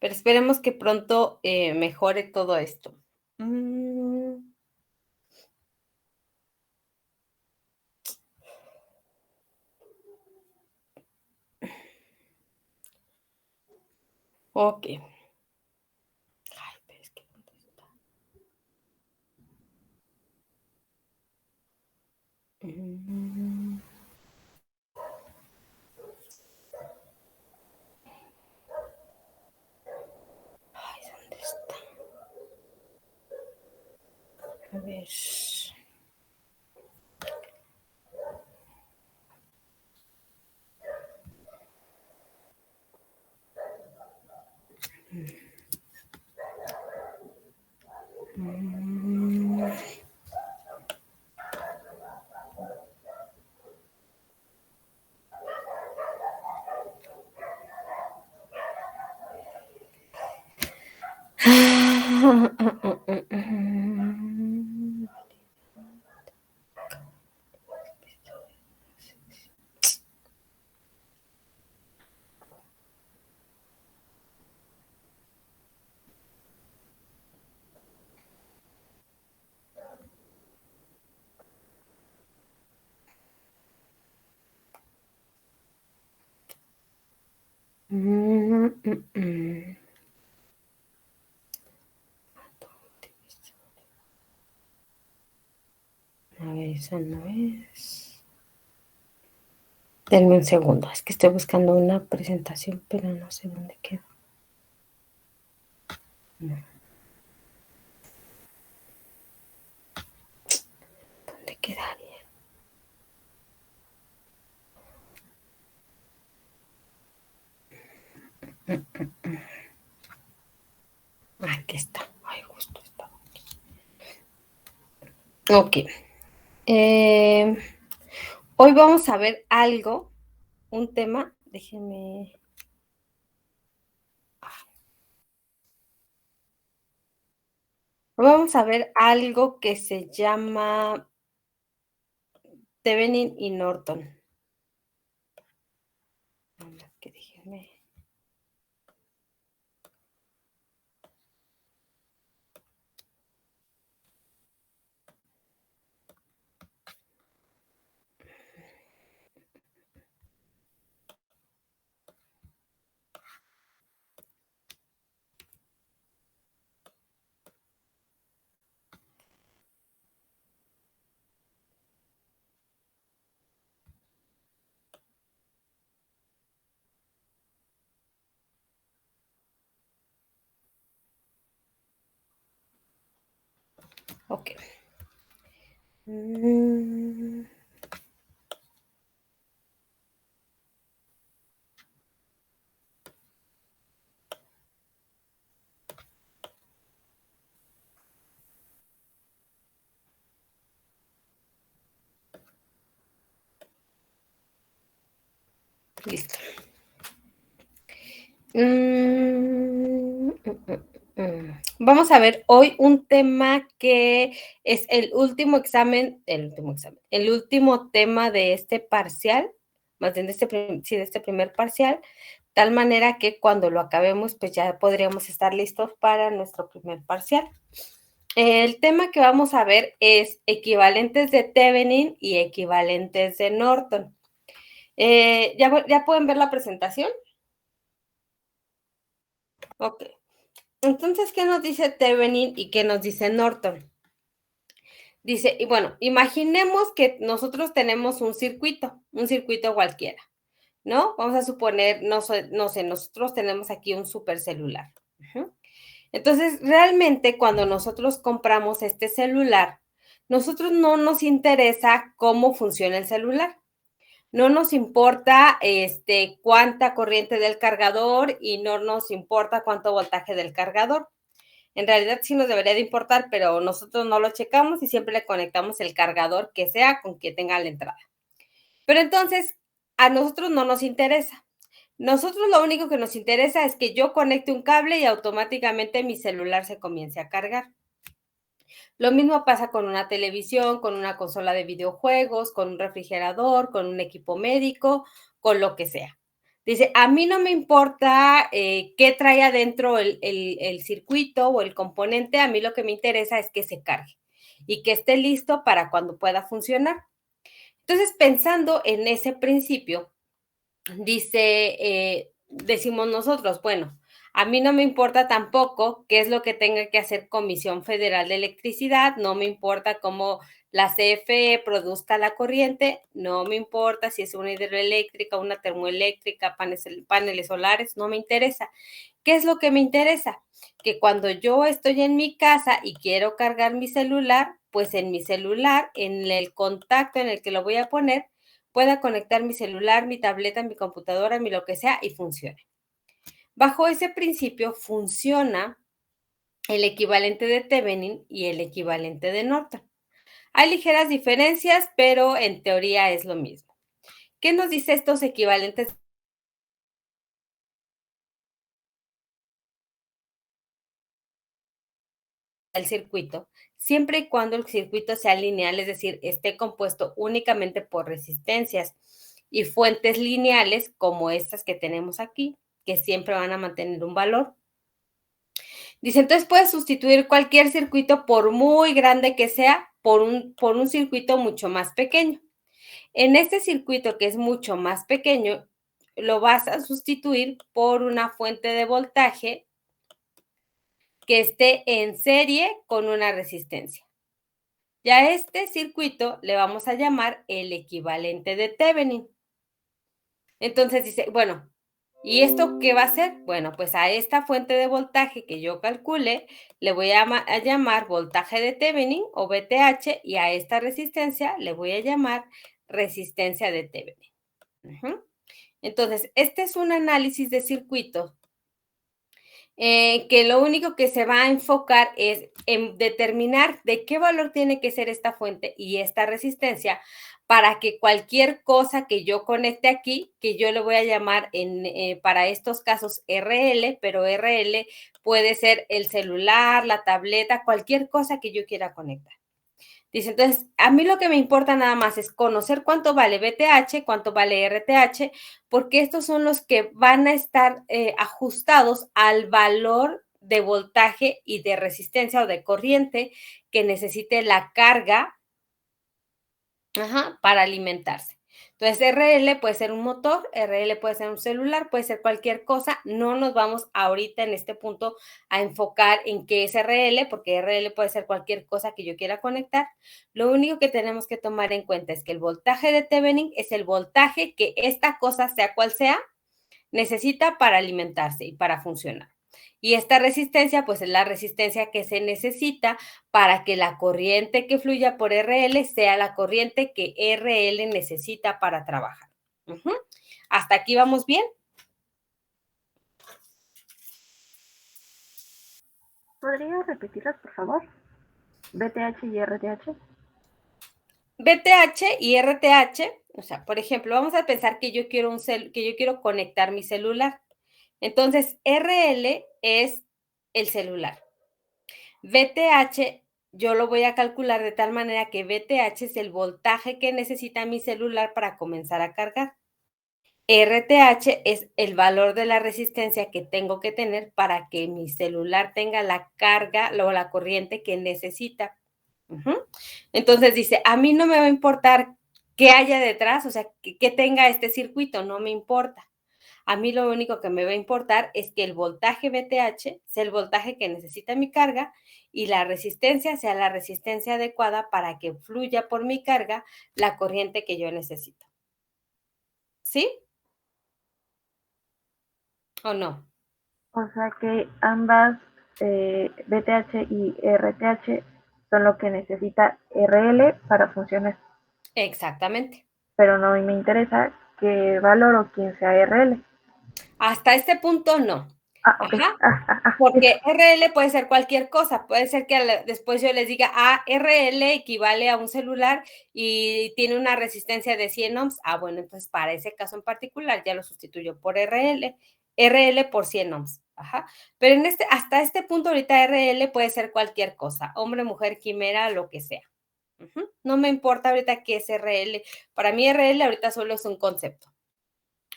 pero esperemos que pronto, mejore todo esto. Mm, okey. Ay, pero es que, ¿dónde está? Mm, ay, ¿dónde está? A ver. Mm, mm, mm, mm. A ver, esa no es. Denme un segundo, es que estoy buscando una presentación, pero no sé dónde quedó. No, ¿dónde quedaría? Aquí está. Ay, justo está. Ok. Eh, hoy vamos a ver algo, un tema. Déjenme. Hoy vamos a ver algo que se llama Thevenin y Norton. Nada más que déjenme. Ok. Mm, listo. Vamos a ver hoy un tema que es el último tema de este parcial, más bien de sí, de este primer parcial, tal manera que cuando lo acabemos, pues ya podríamos estar listos para nuestro primer parcial. El tema que vamos a ver es equivalentes de Thevenin y equivalentes de Norton. ¿Ya pueden ver la presentación? Ok. Entonces, ¿qué nos dice Thevenin y qué nos dice Norton? Dice, y bueno, imaginemos que nosotros tenemos un circuito cualquiera, ¿no? Vamos a suponer, no sé, nosotros tenemos aquí un supercelular. Ujú. Entonces, realmente cuando nosotros compramos este celular, nosotros no nos interesa cómo funciona el celular. No nos importa cuánta corriente del cargador y no nos importa cuánto voltaje del cargador. En realidad sí nos debería de importar, pero nosotros no lo checamos y siempre le conectamos el cargador que sea con que tenga la entrada. Pero entonces, a nosotros no nos interesa. Nosotros lo único que nos interesa es que yo conecte un cable y automáticamente mi celular se comience a cargar. Lo mismo pasa con una televisión, con una consola de videojuegos, con un refrigerador, con un equipo médico, con lo que sea. Dice, a mí no me importa qué trae adentro el circuito o el componente, a mí lo que me interesa es que se cargue y que esté listo para cuando pueda funcionar. Entonces, pensando en ese principio, decimos nosotros, bueno, a mí no me importa tampoco qué es lo que tenga que hacer Comisión Federal de Electricidad, no me importa cómo la CFE produzca la corriente, no me importa si es una hidroeléctrica, una termoeléctrica, paneles solares, no me interesa. ¿Qué es lo que me interesa? Que cuando yo estoy en mi casa y quiero cargar mi celular, pues en mi celular, en el contacto en el que lo voy a poner, pueda conectar mi celular, mi tableta, mi computadora, mi lo que sea y funcione. Bajo ese principio funciona el equivalente de Thevenin y el equivalente de Norton. Hay ligeras diferencias, pero en teoría es lo mismo. ¿Qué nos dice estos equivalentes del circuito? Siempre y cuando el circuito sea lineal, es decir, esté compuesto únicamente por resistencias y fuentes lineales como estas que tenemos aquí, que siempre van a mantener un valor. Dice, entonces puedes sustituir cualquier circuito, por muy grande que sea, por un circuito mucho más pequeño. En este circuito que es mucho más pequeño, lo vas a sustituir por una fuente de voltaje que esté en serie con una resistencia. Ya a este circuito le vamos a llamar el equivalente de Thevenin. Entonces dice, bueno, ¿y esto qué va a hacer? Bueno, pues a esta fuente de voltaje que yo calcule, le voy a llamar voltaje de Thevenin o VTH y a esta resistencia le voy a llamar resistencia de Thevenin. Entonces, este es un análisis de circuitos que lo único que se va a enfocar es en determinar de qué valor tiene que ser esta fuente y esta resistencia para que cualquier cosa que yo conecte aquí, que yo le voy a llamar para estos casos RL, pero RL puede ser el celular, la tableta, cualquier cosa que yo quiera conectar. Dice, entonces, a mí lo que me importa nada más es conocer cuánto vale BTH, cuánto vale RTH, porque estos son los que van a estar ajustados al valor de voltaje y de resistencia o de corriente que necesite la carga para alimentarse. Entonces, RL puede ser un motor, RL puede ser un celular, puede ser cualquier cosa. No nos vamos ahorita en este punto a enfocar en qué es RL, porque RL puede ser cualquier cosa que yo quiera conectar. Lo único que tenemos que tomar en cuenta es que el voltaje de Thevenin es el voltaje que esta cosa, sea cual sea, necesita para alimentarse y para funcionar. Y esta resistencia, pues es la resistencia que se necesita para que la corriente que fluya por RL sea la corriente que RL necesita para trabajar. ¿Hasta aquí vamos bien? ¿Podría repetirlas, por favor? BTH y RTH. BTH y RTH, o sea, por ejemplo, vamos a pensar que yo quiero conectar mi celular. Entonces, RL es el celular. VTH yo lo voy a calcular de tal manera que VTH es el voltaje que necesita mi celular para comenzar a cargar. RTH es el valor de la resistencia que tengo que tener para que mi celular tenga la carga o la corriente que necesita. Entonces dice, a mí no me va a importar qué haya detrás, o sea, que tenga este circuito, no me importa. A mí lo único que me va a importar es que el voltaje VTH sea el voltaje que necesita mi carga y la resistencia sea la resistencia adecuada para que fluya por mi carga la corriente que yo necesito. ¿Sí? ¿O no? O sea que ambas BTH y RTH son lo que necesita RL para funcionar. Exactamente. Pero no me interesa qué valor o quién sea RL. Hasta este punto no. Ah, ok. Ajá. Listo. Porque RL puede ser cualquier cosa, puede ser que después yo les diga, RL equivale a un celular y tiene una resistencia de 100 ohms. Bueno, entonces para ese caso en particular ya lo sustituyo por RL por 100 ohms. Pero hasta este punto ahorita RL puede ser cualquier cosa, hombre, mujer, quimera, lo que sea. No me importa ahorita qué es RL. Para mí RL ahorita solo es un concepto.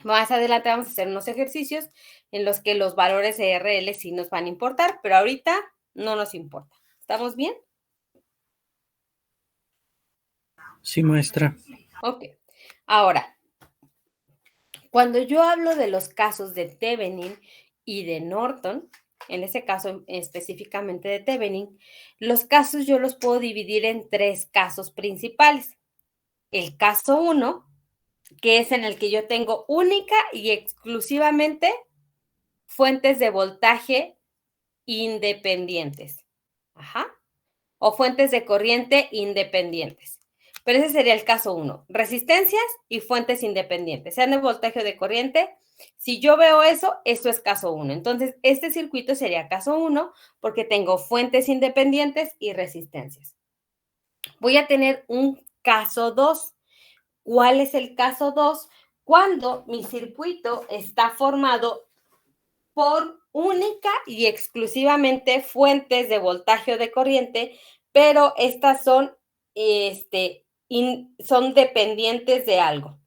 Más adelante vamos a hacer unos ejercicios en los que los valores de RL sí nos van a importar, pero ahorita no nos importa. ¿Estamos bien? Sí, maestra. Ok. Ahora, cuando yo hablo de los casos de Thevenin y de Norton, en ese caso específicamente de Thevenin, los casos yo los puedo dividir en 3 casos principales. El caso 1, que es en el que yo tengo única y exclusivamente fuentes de voltaje independientes. Ajá. O fuentes de corriente independientes. Pero ese sería el caso 1. Resistencias y fuentes independientes, sean de voltaje o de corriente. Si yo veo eso, esto es caso 1. Entonces, este circuito sería caso 1 porque tengo fuentes independientes y resistencias. Voy a tener un caso 2. ¿Cuál es el caso 2? Cuando mi circuito está formado por única y exclusivamente fuentes de voltaje o de corriente, pero estas son, son dependientes de algo.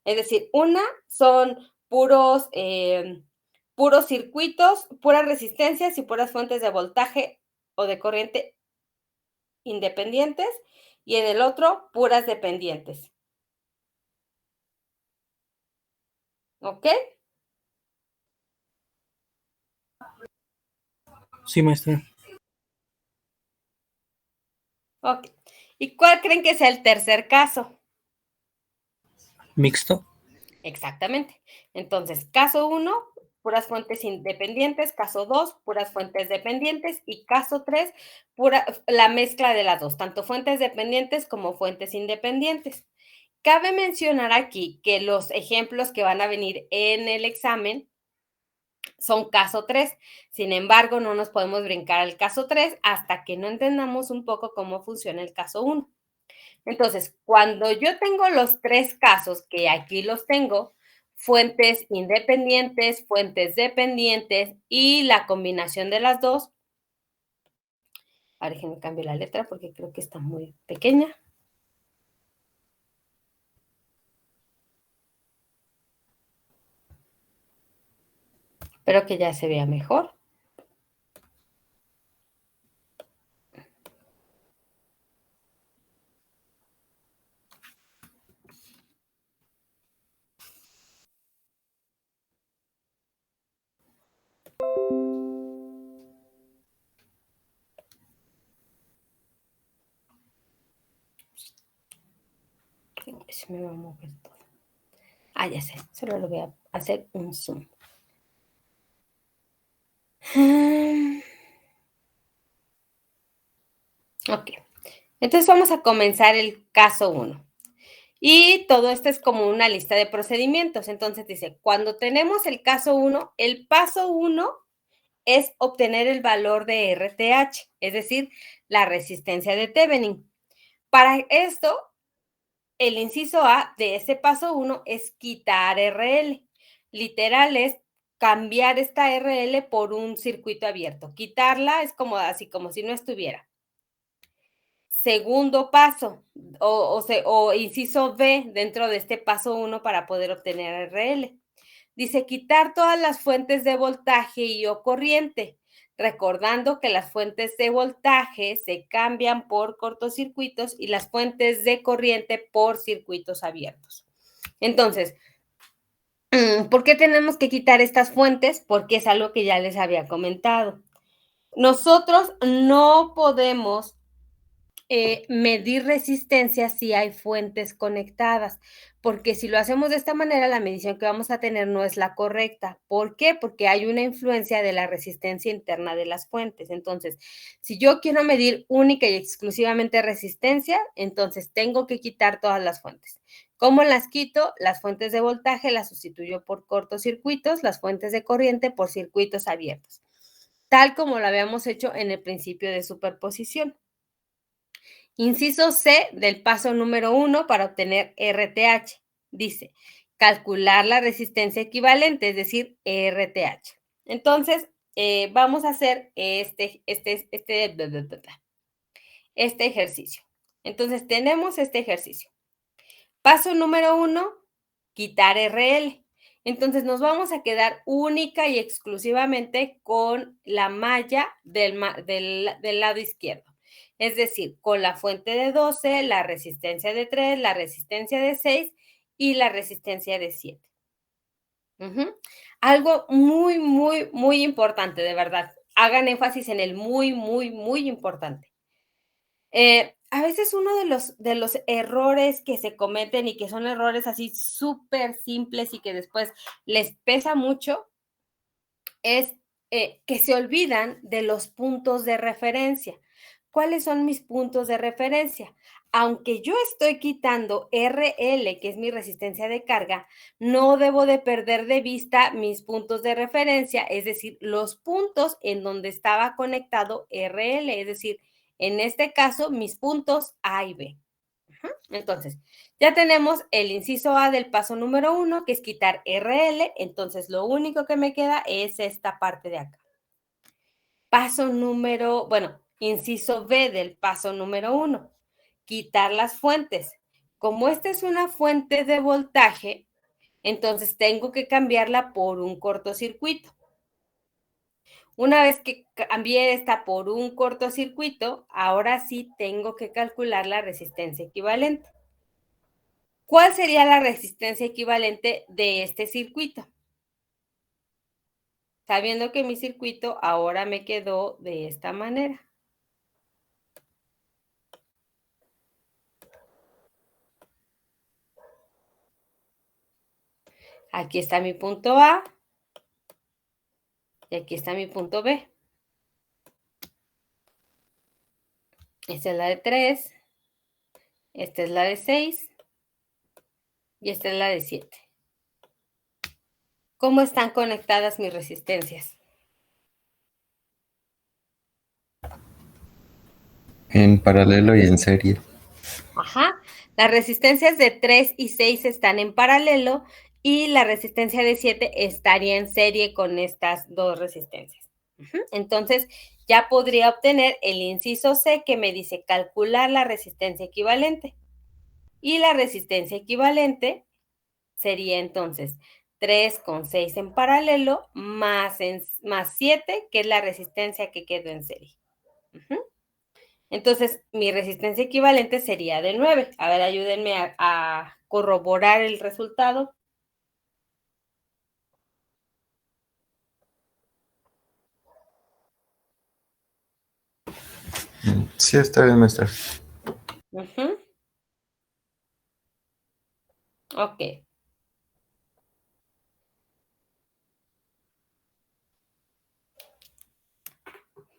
Es decir, una son puros circuitos, puras resistencias y puras fuentes de voltaje o de corriente independientes, y en el otro, puras dependientes. ¿Ok? Sí, maestra. Ok. ¿Y cuál creen que sea el tercer caso? Mixto. Exactamente. Entonces, caso 1, puras fuentes independientes, caso 2, puras fuentes dependientes, y caso 3, la mezcla de las dos, tanto fuentes dependientes como fuentes independientes. Cabe mencionar aquí que los ejemplos que van a venir en el examen son caso 3. Sin embargo, no nos podemos brincar al caso 3 hasta que no entendamos un poco cómo funciona el caso 1. Entonces, cuando yo tengo los 3 casos, que aquí los tengo, fuentes independientes, fuentes dependientes y la combinación de las dos. Ahora déjenme cambiar la letra porque creo que está muy pequeña. Espero que ya se vea mejor. Se me va a mover todo. Ah, ya sé, solo lo voy a hacer un zoom. Ok, entonces vamos a comenzar el caso 1. Y todo esto es como una lista de procedimientos. Entonces dice, cuando tenemos el caso 1, el paso 1 es obtener el valor de RTH, es decir, la resistencia de Thevenin. Para esto, el inciso A de ese paso 1 es quitar RL. Literal es cambiar esta RL por un circuito abierto. Quitarla es como así, como si no estuviera. Segundo paso, o inciso B dentro de este paso 1 para poder obtener RL. Dice quitar todas las fuentes de voltaje y o corriente, recordando que las fuentes de voltaje se cambian por cortocircuitos y las fuentes de corriente por circuitos abiertos. Entonces, ¿por qué tenemos que quitar estas fuentes? Porque es algo que ya les había comentado. Nosotros no podemos medir resistencia si hay fuentes conectadas, porque si lo hacemos de esta manera, la medición que vamos a tener no es la correcta. ¿Por qué? Porque hay una influencia de la resistencia interna de las fuentes. Entonces, si yo quiero medir única y exclusivamente resistencia, entonces tengo que quitar todas las fuentes. ¿Cómo las quito? Las fuentes de voltaje las sustituyo por cortocircuitos, las fuentes de corriente por circuitos abiertos, tal como lo habíamos hecho en el principio de superposición. Inciso C del paso número 1 para obtener RTH. Dice, calcular la resistencia equivalente, es decir, RTH. Entonces, vamos a hacer este ejercicio. Entonces, tenemos este ejercicio. Paso número 1, quitar RL. Entonces nos vamos a quedar única y exclusivamente con la malla del lado izquierdo. Es decir, con la fuente de 12, la resistencia de 3, la resistencia de 6 y la resistencia de 7. Algo muy, muy, muy importante, de verdad. Hagan énfasis en el muy, muy, muy importante. A veces uno de los errores que se cometen y que son errores así súper simples y que después les pesa mucho es que se olvidan de los puntos de referencia. ¿Cuáles son mis puntos de referencia? Aunque yo estoy quitando RL, que es mi resistencia de carga, no debo de perder de vista mis puntos de referencia, es decir, los puntos en donde estaba conectado RL, es decir, en este caso, mis puntos A y B. Entonces, ya tenemos el inciso A del paso número 1, que es quitar RL. Entonces, lo único que me queda es esta parte de acá. Inciso B del paso número 1, quitar las fuentes. Como esta es una fuente de voltaje, entonces tengo que cambiarla por un cortocircuito. Una vez que cambié esta por un cortocircuito, ahora sí tengo que calcular la resistencia equivalente. ¿Cuál sería la resistencia equivalente de este circuito? Sabiendo que mi circuito ahora me quedó de esta manera. Aquí está mi punto A y aquí está mi punto B. Esta es la de 3, esta es la de 6 y esta es la de 7. ¿Cómo están conectadas mis resistencias? En paralelo y en serie. Ajá. Las resistencias de 3 y 6 están en paralelo y la resistencia de 7 estaría en serie con estas dos resistencias. Entonces, ya podría obtener el inciso C que me dice calcular la resistencia equivalente. Y la resistencia equivalente sería entonces 3 con 6 en paralelo más 7, que es la resistencia que quedó en serie. Entonces, mi resistencia equivalente sería de 9. A ver, ayúdenme a corroborar el resultado. Sí, está bien, maestra. Ok.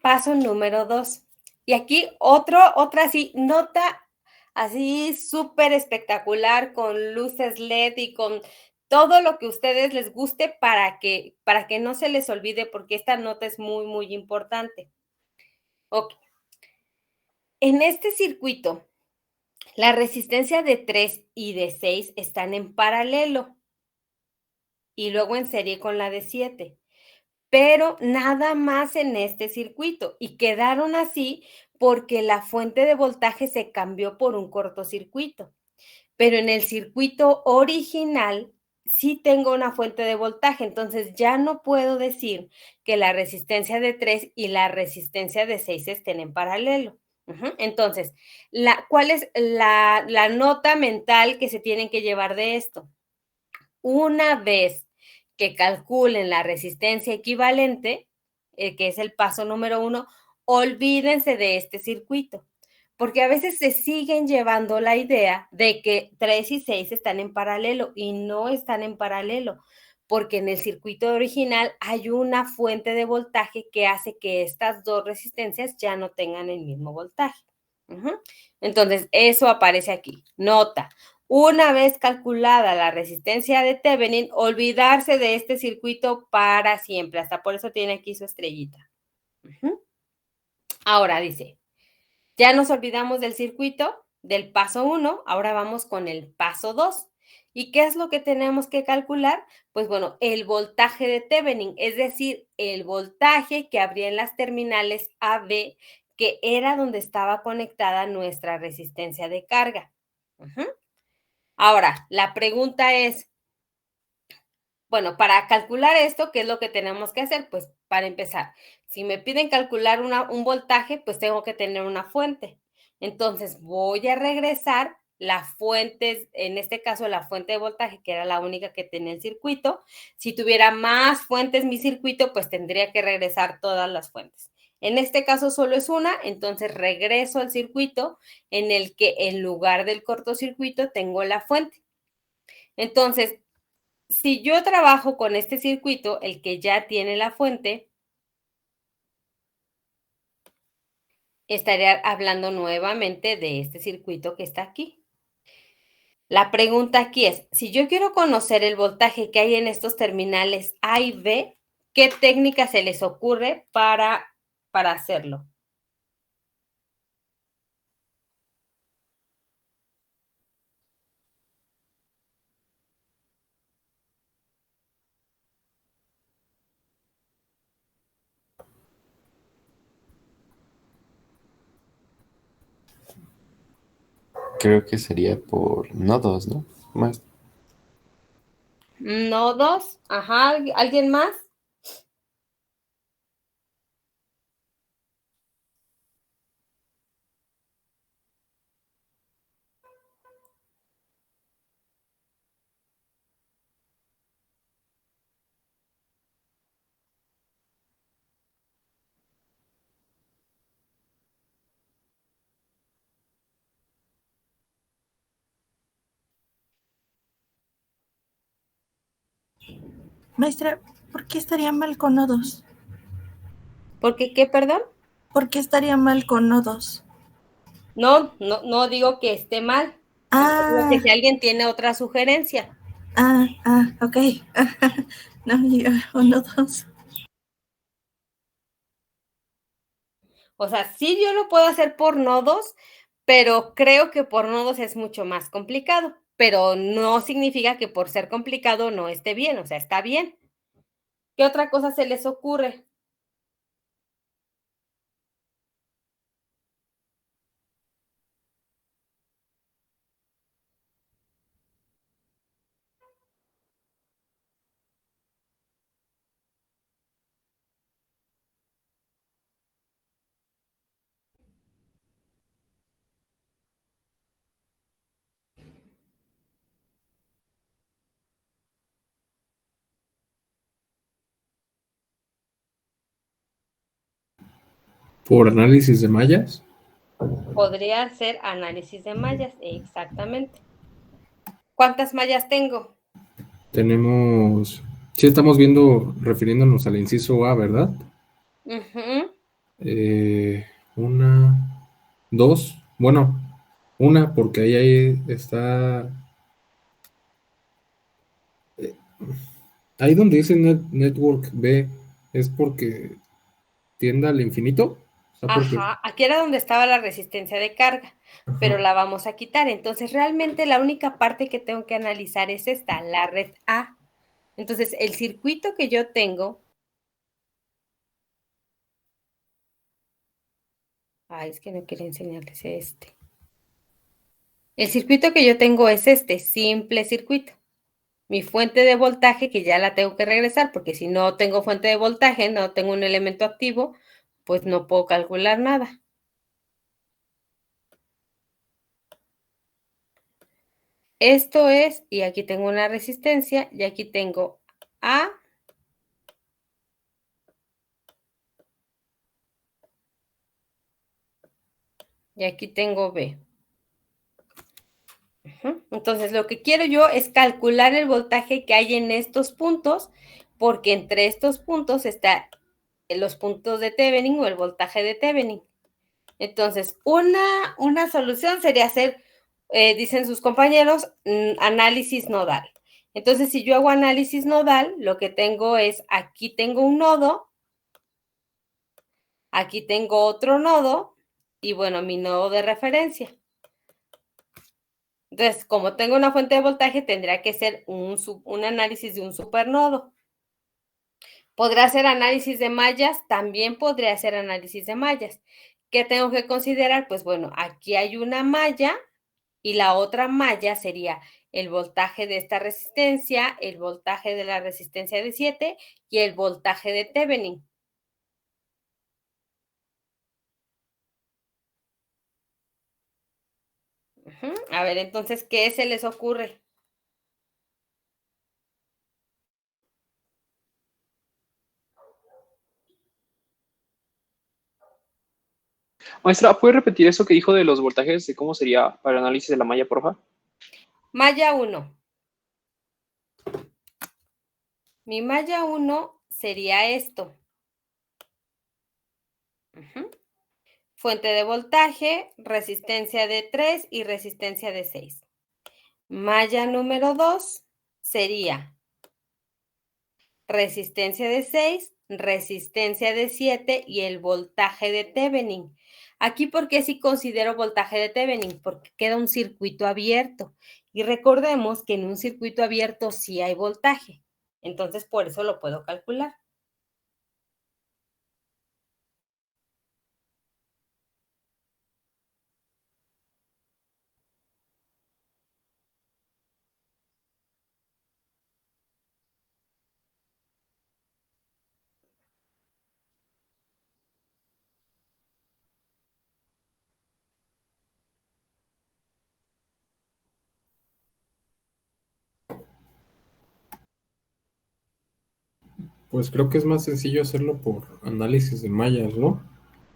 Paso número 2. Y aquí otra así, nota así súper espectacular con luces LED y con todo lo que a ustedes les guste para que no se les olvide, porque esta nota es muy, muy importante. Ok. En este circuito, la resistencia de 3 y de 6 están en paralelo y luego en serie con la de 7. Pero nada más en este circuito y quedaron así porque la fuente de voltaje se cambió por un cortocircuito. Pero en el circuito original sí tengo una fuente de voltaje, entonces ya no puedo decir que la resistencia de 3 y la resistencia de 6 estén en paralelo. Entonces, ¿cuál es la nota mental que se tienen que llevar de esto? Una vez que calculen la resistencia equivalente, que es el paso número 1, olvídense de este circuito, porque a veces se siguen llevando la idea de que 3 y 6 están en paralelo y no están en paralelo, porque en el circuito original hay una fuente de voltaje que hace que estas dos resistencias ya no tengan el mismo voltaje. Entonces, eso aparece aquí. Nota, una vez calculada la resistencia de Thevenin, olvidarse de este circuito para siempre. Hasta por eso tiene aquí su estrellita. Ahora dice, ya nos olvidamos del circuito del paso 1, ahora vamos con el paso 2. ¿Y qué es lo que tenemos que calcular? Pues bueno, el voltaje de Thevenin, es decir, el voltaje que habría en las terminales AB, que era donde estaba conectada nuestra resistencia de carga. Ahora, la pregunta es, Bueno, para calcular esto, ¿qué es lo que tenemos que hacer? Pues para empezar, si me piden calcular un voltaje, pues tengo que tener una fuente. Entonces voy a regresar la fuente, en este caso la fuente de voltaje, que era la única que tenía el circuito. Si tuviera más fuentes mi circuito, pues tendría que regresar todas las fuentes. En este caso solo es una, entonces regreso al circuito en el que en lugar del cortocircuito tengo la fuente. Entonces, si yo trabajo con este circuito, el que ya tiene la fuente, estaría hablando nuevamente de este circuito que está aquí. La pregunta aquí es, si yo quiero conocer el voltaje que hay en estos terminales A y B, ¿qué técnica se les ocurre para hacerlo? Creo que sería por nodos, ¿no? Más. Nodos, ajá, ¿alguien más? Maestra, ¿por qué estaría mal con nodos? ¿Por qué, perdón? ¿Por qué estaría mal con nodos? No digo que esté mal. Digo que si alguien tiene otra sugerencia. Ok. No, yo, nodos. O sea, sí yo lo puedo hacer por nodos, pero creo que por nodos es mucho más complicado. Pero no significa que por ser complicado no esté bien, o sea, está bien. ¿Qué otra cosa se les ocurre? ¿Por análisis de mallas? Podría ser análisis de mallas, exactamente. ¿Cuántas mallas tengo? Tenemos, sí estamos viendo, refiriéndonos al inciso A, ¿verdad? Ujú. Una, dos, bueno, una, porque ahí está, ahí donde dice Network B, es porque tiende al infinito, o sea, porque, Ajá, aquí era donde estaba la resistencia de carga, pero ajá, la vamos a quitar. Entonces, realmente la única parte que tengo que analizar es esta, la red A. Entonces, el circuito que yo tengo, ay, es que no quería enseñarles este. El circuito que yo tengo es este, simple circuito. Mi fuente de voltaje, que ya la tengo que regresar, porque si no tengo fuente de voltaje, no tengo un elemento activo, pues no puedo calcular nada. Esto es, y aquí tengo una resistencia, y aquí tengo A, y aquí tengo B. Entonces, lo que quiero yo es calcular el voltaje que hay en estos puntos, porque entre estos puntos está los puntos de Thevenin o el voltaje de Thevenin. Entonces, una solución sería hacer, dicen sus compañeros, análisis nodal. Entonces, si yo hago análisis nodal, lo que tengo es, aquí tengo un nodo, aquí tengo otro nodo, y bueno, mi nodo de referencia. Entonces, como tengo una fuente de voltaje, tendría que ser un análisis de un supernodo. ¿Podrá hacer análisis de mallas? También podría hacer análisis de mallas. ¿Qué tengo que considerar? Pues bueno, aquí hay una malla y la otra malla sería el voltaje de esta resistencia, el voltaje de la resistencia de 7 y el voltaje de Thevenin. A ver, entonces, ¿qué se les ocurre? Maestra, ¿puede repetir eso que dijo de los voltajes, de cómo sería para el análisis de la malla, porfa? Malla 1. Mi malla 1 sería esto. Fuente de voltaje, resistencia de 3 y resistencia de 6. Malla número 2 sería resistencia de 6, resistencia de 7 y el voltaje de Thevenin. Aquí, ¿por qué sí considero voltaje de Thevenin? Porque queda un circuito abierto. Y recordemos que en un circuito abierto sí hay voltaje. Entonces, por eso lo puedo calcular. Pues creo que es más sencillo hacerlo por análisis de mallas, ¿no?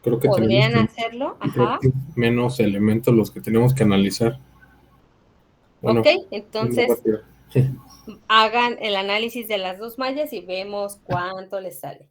Creo que tenemos ¿Podrían hacerlo? creo Ajá. que menos elementos los que tenemos que analizar. Ok, Bueno, es más entonces rápido. hagan el análisis de las dos mallas y vemos cuánto les sale.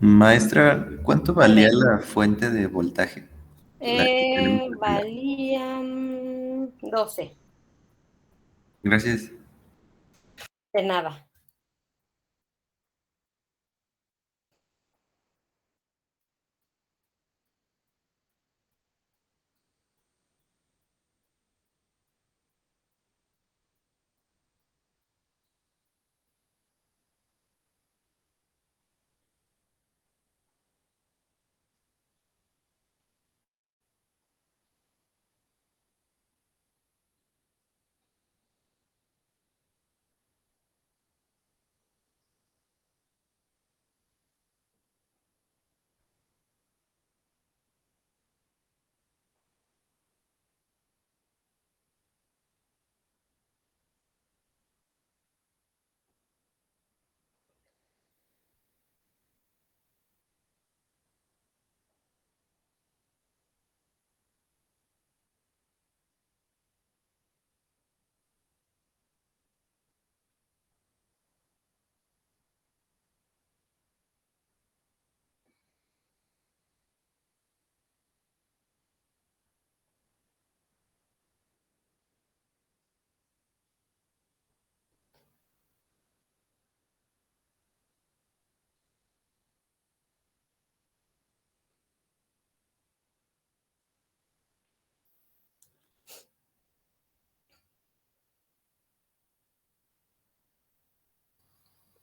Maestra, ¿cuánto valía la fuente de voltaje? La que tenemos calculada. Valían 12. Gracias. De nada.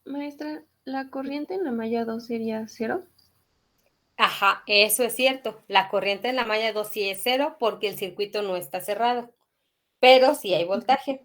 Maestra, ¿la corriente en la malla 2 sería 0? Ajá, eso es cierto. La corriente en la malla 2 sí es 0 porque el circuito no está cerrado, pero sí hay voltaje.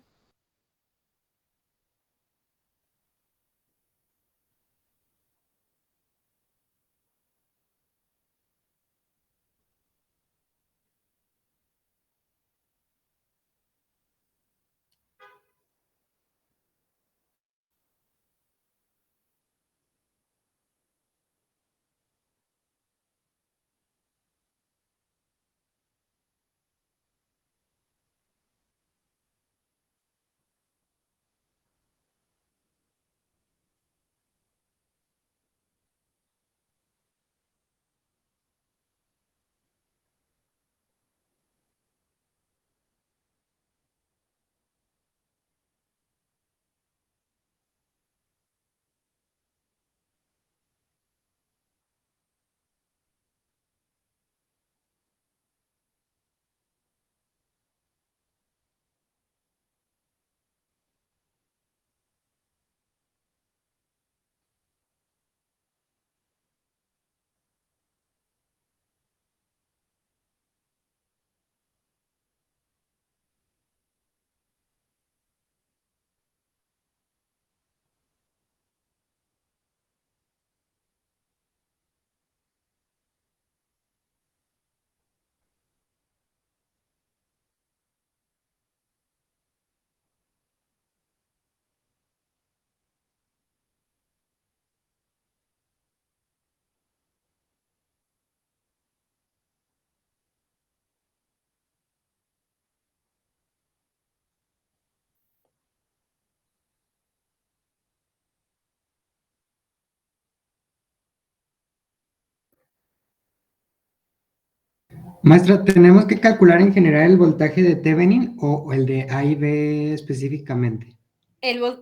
Maestra, ¿tenemos que calcular en general el voltaje de Thevenin o el de A y B específicamente?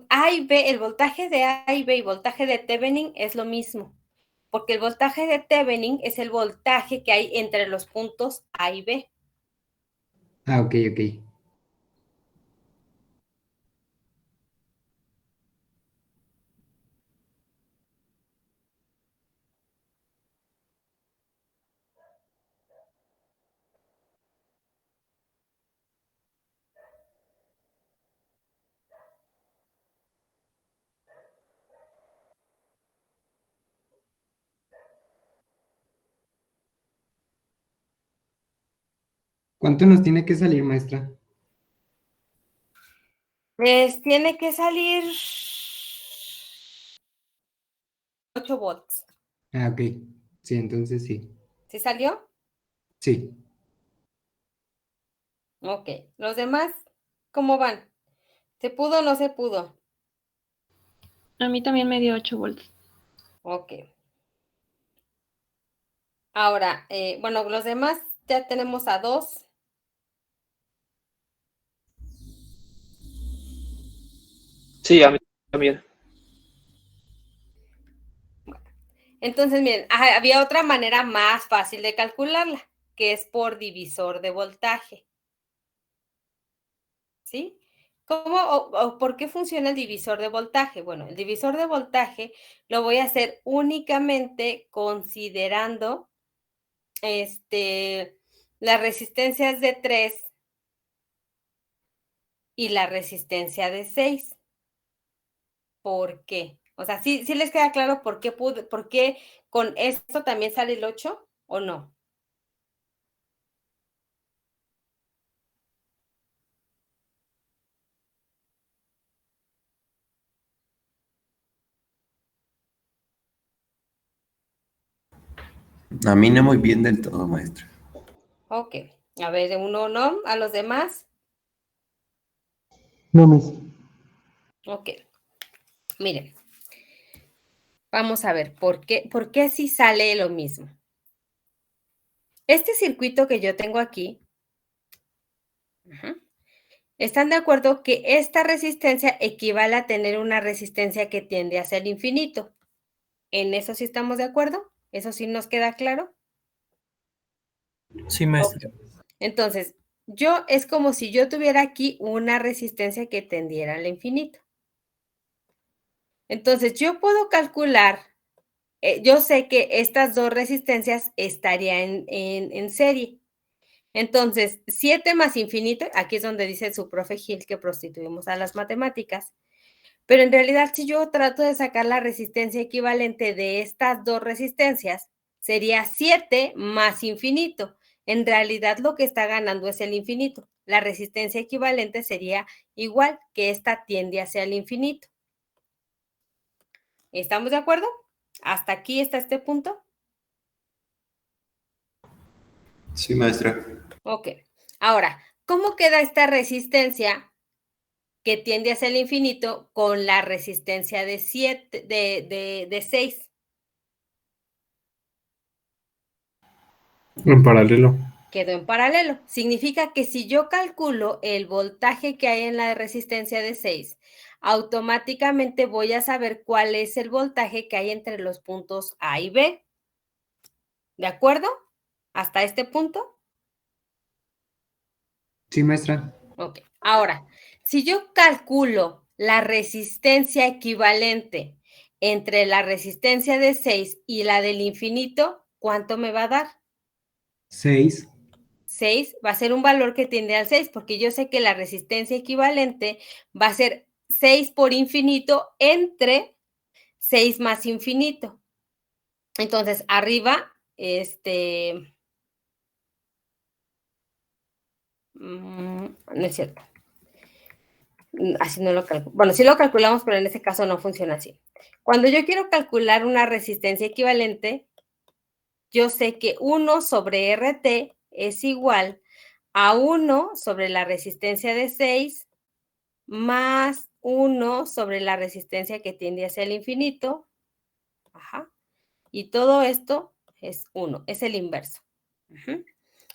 A y B, el voltaje de A y B y voltaje de Thevenin es lo mismo, porque el voltaje de Thevenin es el voltaje que hay entre los puntos A y B. Ah, ok. ¿Cuánto nos tiene que salir, maestra? Tiene que salir 8 volts. Ah, ok. Sí, entonces sí. ¿Sí salió? Sí. Ok. ¿Los demás cómo van? ¿Se pudo o no se pudo? A mí también me dio 8 volts. Ok. Ahora, bueno, los demás ya tenemos a 2. Sí, a mí también. Entonces, miren, había otra manera más fácil de calcularla, que es por divisor de voltaje. ¿Sí? ¿Cómo o por qué funciona el divisor de voltaje? Bueno, el divisor de voltaje lo voy a hacer únicamente considerando las resistencias de 3 y la resistencia de 6. ¿Por qué? O sea, ¿sí les queda claro por qué con esto también sale el 8 o no? A mí no muy bien del todo, maestro. Ok. A ver, uno no, a los demás. No, mis. Ok. Miren, vamos a ver por qué sí sale lo mismo. Este circuito que yo tengo aquí, ¿están de acuerdo que esta resistencia equivale a tener una resistencia que tiende a ser infinito? ¿En eso sí estamos de acuerdo? ¿Eso sí nos queda claro? Sí, maestra. Ok. Entonces, es como si yo tuviera aquí una resistencia que tendiera al infinito. Entonces, yo puedo calcular, yo sé que estas dos resistencias estarían en serie. Entonces, 7 más infinito, aquí es donde dice su profe Gil que prostituimos a las matemáticas, pero en realidad si yo trato de sacar la resistencia equivalente de estas dos resistencias, sería 7 más infinito. En realidad lo que está ganando es el infinito. La resistencia equivalente sería igual, que esta tiende hacia el infinito. ¿Estamos de acuerdo? ¿Hasta aquí está este punto? Sí, maestra. Ok. Ahora, ¿cómo queda esta resistencia que tiende hacia el infinito con la resistencia de 7, de 6? En paralelo. Quedó en paralelo. Significa que si yo calculo el voltaje que hay en la resistencia de 6, automáticamente voy a saber cuál es el voltaje que hay entre los puntos A y B. ¿De acuerdo? ¿Hasta este punto? Sí, maestra. Ok. Ahora, si yo calculo la resistencia equivalente entre la resistencia de 6 y la del infinito, ¿cuánto me va a dar? 6. 6 va a ser un valor que tiende al 6, porque yo sé que la resistencia equivalente va a ser 6 por infinito entre 6 más infinito. Entonces, arriba, no es cierto. Así no lo calculo. Bueno, sí lo calculamos, pero en este caso no funciona así. Cuando yo quiero calcular una resistencia equivalente, yo sé que 1 sobre RT es igual a 1 sobre la resistencia de 6 más 1 sobre la resistencia que tiende hacia el infinito. Ajá. Y todo esto es 1, es el inverso.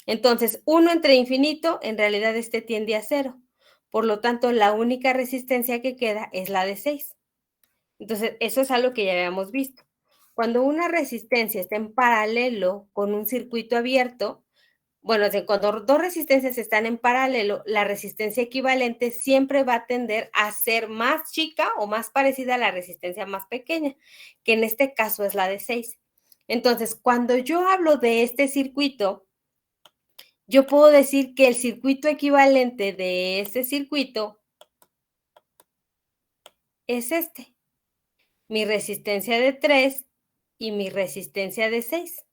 Entonces, 1 entre infinito, en realidad este tiende a 0. Por lo tanto, la única resistencia que queda es la de 6. Entonces, eso es algo que ya habíamos visto. Cuando una resistencia está en paralelo con un circuito abierto, bueno, cuando dos resistencias están en paralelo, la resistencia equivalente siempre va a tender a ser más chica o más parecida a la resistencia más pequeña, que en este caso es la de 6. Entonces, cuando yo hablo de este circuito, yo puedo decir que el circuito equivalente de ese circuito es este. Mi resistencia de 3 y mi resistencia de 6.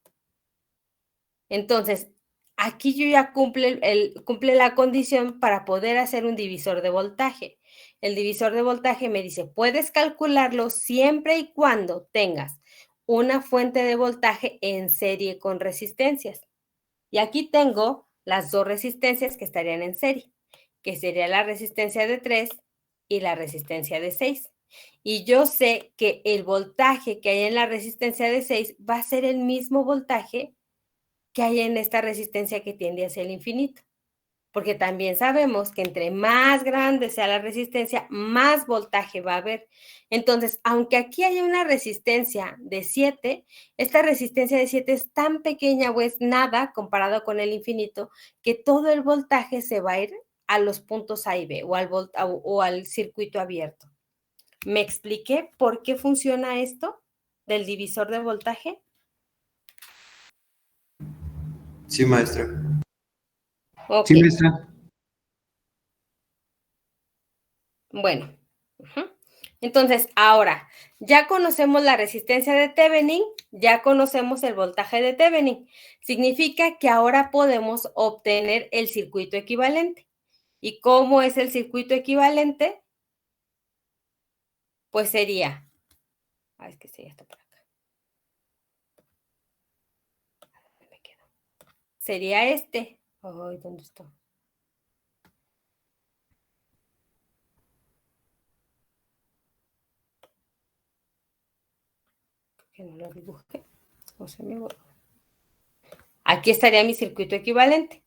Entonces, aquí yo ya cumple la condición para poder hacer un divisor de voltaje. El divisor de voltaje me dice, puedes calcularlo siempre y cuando tengas una fuente de voltaje en serie con resistencias. Y aquí tengo las dos resistencias que estarían en serie, que sería la resistencia de 3 y la resistencia de 6. Y yo sé que el voltaje que hay en la resistencia de 6 va a ser el mismo voltaje que hay en esta resistencia que tiende hacia el infinito. Porque también sabemos que entre más grande sea la resistencia, más voltaje va a haber. Entonces, aunque aquí haya una resistencia de 7, esta resistencia de 7 es tan pequeña o es nada comparado con el infinito, que todo el voltaje se va a ir a los puntos A y B o al circuito abierto. ¿Me expliqué por qué funciona esto del divisor de voltaje? Sí, maestra. Ok. Sí, maestra. Bueno. Entonces, ahora, ya conocemos la resistencia de Thevenin, ya conocemos el voltaje de Thevenin. Significa que ahora podemos obtener el circuito equivalente. ¿Y cómo es el circuito equivalente? Pues sería... es que sí, ya está por acá. ¿Dónde me quedo? Sería este. Ay, ¿dónde está? Que no lo dibujé. O sea, aquí estaría mi circuito equivalente.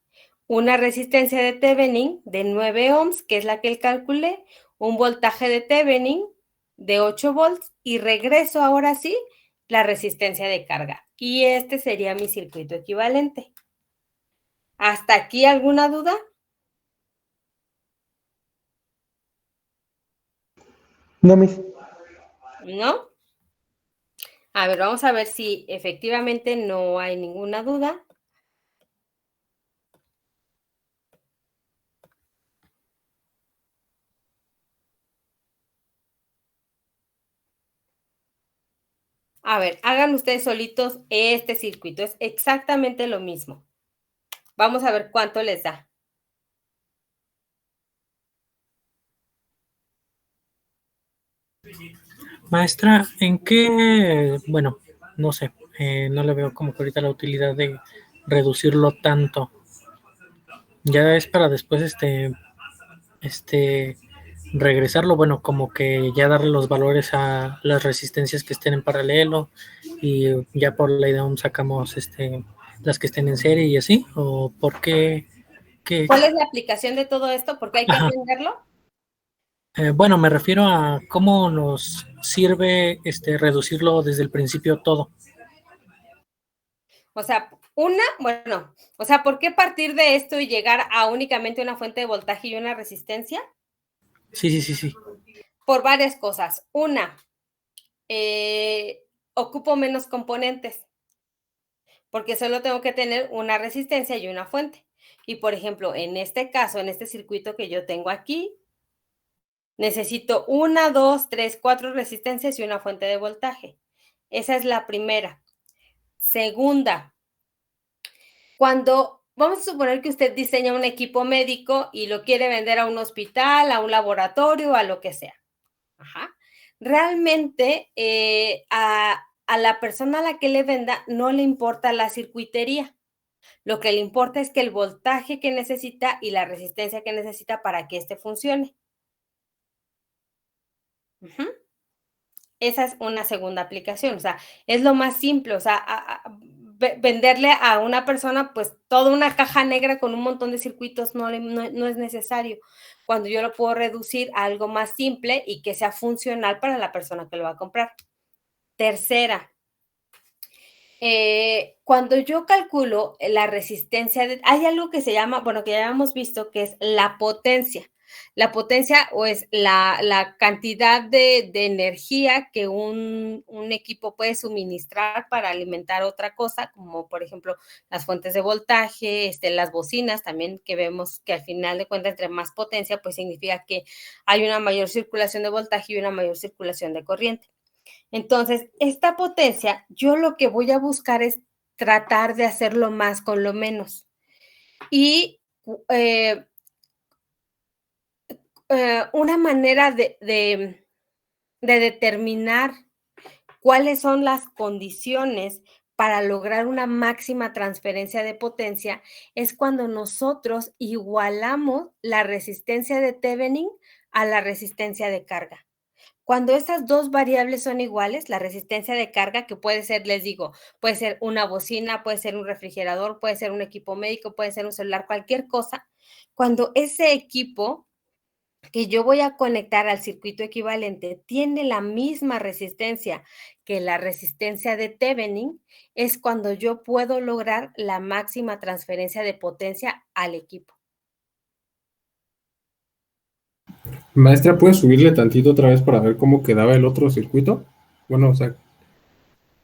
Una resistencia de Thevenin de 9 ohms, que es la que calculé, un voltaje de Thevenin de 8 volts y regreso ahora sí la resistencia de carga. Y este sería mi circuito equivalente. ¿Hasta aquí alguna duda? No, mis. ¿No? A ver, vamos a ver si efectivamente no hay ninguna duda. A ver, hagan ustedes solitos este circuito. Es exactamente lo mismo. Vamos a ver cuánto les da. Maestra, ¿en qué, bueno, no sé, no le veo como que ahorita la utilidad de reducirlo tanto? Ya es para después regresarlo, bueno, como que ya darle los valores a las resistencias que estén en paralelo y ya por la IDEOM sacamos las que estén en serie y así, o por qué, ¿Cuál es la aplicación de todo esto? ¿Por qué hay que Ajá. aprenderlo? Bueno, me refiero a cómo nos sirve reducirlo desde el principio todo. O sea, ¿por qué partir de esto y llegar a únicamente una fuente de voltaje y una resistencia? Sí. Por varias cosas. Una, ocupo menos componentes, porque solo tengo que tener una resistencia y una fuente. Y por ejemplo, en este caso, en este circuito que yo tengo aquí, necesito 1, 2, 3, 4 resistencias y una fuente de voltaje. Esa es la primera. Segunda, cuando vamos a suponer que usted diseña un equipo médico y lo quiere vender a un hospital, a un laboratorio, a lo que sea. Ajá. Realmente a la persona a la que le venda no le importa la circuitería. Lo que le importa es que el voltaje que necesita y la resistencia que necesita para que éste funcione. Uh-huh. Esa es una segunda aplicación, o sea, es lo más simple, o sea, venderle a una persona pues toda una caja negra con un montón de circuitos no es necesario, cuando yo lo puedo reducir a algo más simple y que sea funcional para la persona que lo va a comprar. Tercera, cuando yo calculo la resistencia, hay algo que se llama, bueno, que ya hemos visto, que es la potencia. La potencia o es la cantidad de energía que un equipo puede suministrar para alimentar otra cosa, como por ejemplo las fuentes de voltaje, las bocinas también, que vemos que al final de cuentas entre más potencia, pues significa que hay una mayor circulación de voltaje y una mayor circulación de corriente. Entonces, esta potencia, yo lo que voy a buscar es tratar de hacerlo más con lo menos. Y una manera de determinar cuáles son las condiciones para lograr una máxima transferencia de potencia es cuando nosotros igualamos la resistencia de Thevenin a la resistencia de carga. Cuando esas dos variables son iguales, la resistencia de carga, que puede ser, les digo, puede ser una bocina, puede ser un refrigerador, puede ser un equipo médico, puede ser un celular, cualquier cosa, cuando ese equipo que yo voy a conectar al circuito equivalente tiene la misma resistencia que la resistencia de Thevenin, es cuando yo puedo lograr la máxima transferencia de potencia al equipo. Maestra, ¿puedes subirle tantito otra vez para ver cómo quedaba el otro circuito? Bueno, o sea,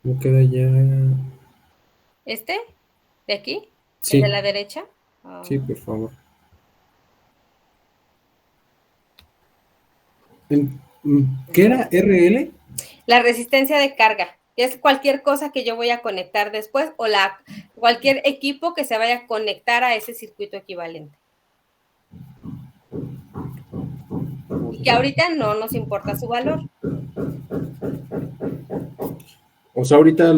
¿cómo queda ya? ¿Este? ¿De aquí? Sí. ¿El de la derecha? Sí, por favor. ¿Qué era RL? La resistencia de carga, que es cualquier cosa que yo voy a conectar después o cualquier equipo que se vaya a conectar a ese circuito equivalente. Y que ahorita no nos importa su valor. O sea, ahorita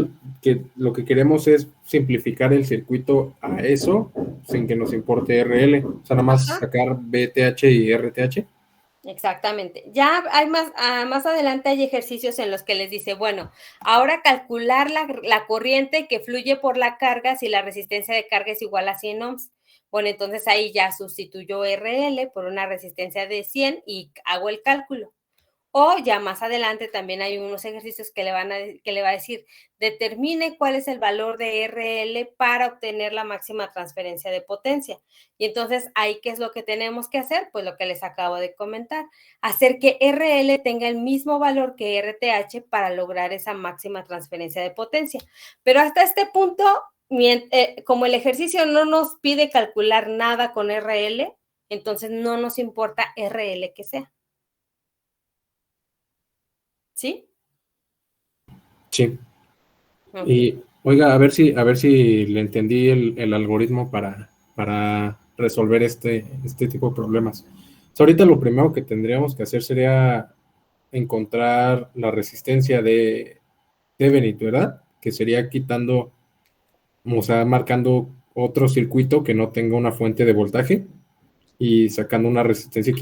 lo que queremos es simplificar el circuito a eso sin que nos importe RL. O sea, nada más sacar BTH y RTH. Exactamente. Ya hay más adelante hay ejercicios en los que les dice, bueno, ahora calcular la corriente que fluye por la carga si la resistencia de carga es igual a 100 ohms. Bueno, entonces ahí ya sustituyo RL por una resistencia de 100 y hago el cálculo. O ya más adelante también hay unos ejercicios que le va a decir, determine cuál es el valor de RL para obtener la máxima transferencia de potencia. Y entonces, ahí, ¿qué es lo que tenemos que hacer? Pues lo que les acabo de comentar, hacer que RL tenga el mismo valor que RTH para lograr esa máxima transferencia de potencia. Pero hasta este punto, como el ejercicio no nos pide calcular nada con RL, entonces no nos importa RL que sea. ¿Sí? Sí. Ok. Y oiga, a ver si le entendí el algoritmo para resolver este tipo de problemas. O sea, ahorita lo primero que tendríamos que hacer sería encontrar la resistencia de Thevenin, ¿verdad? Que sería quitando, o sea, marcando otro circuito que no tenga una fuente de voltaje y sacando una resistencia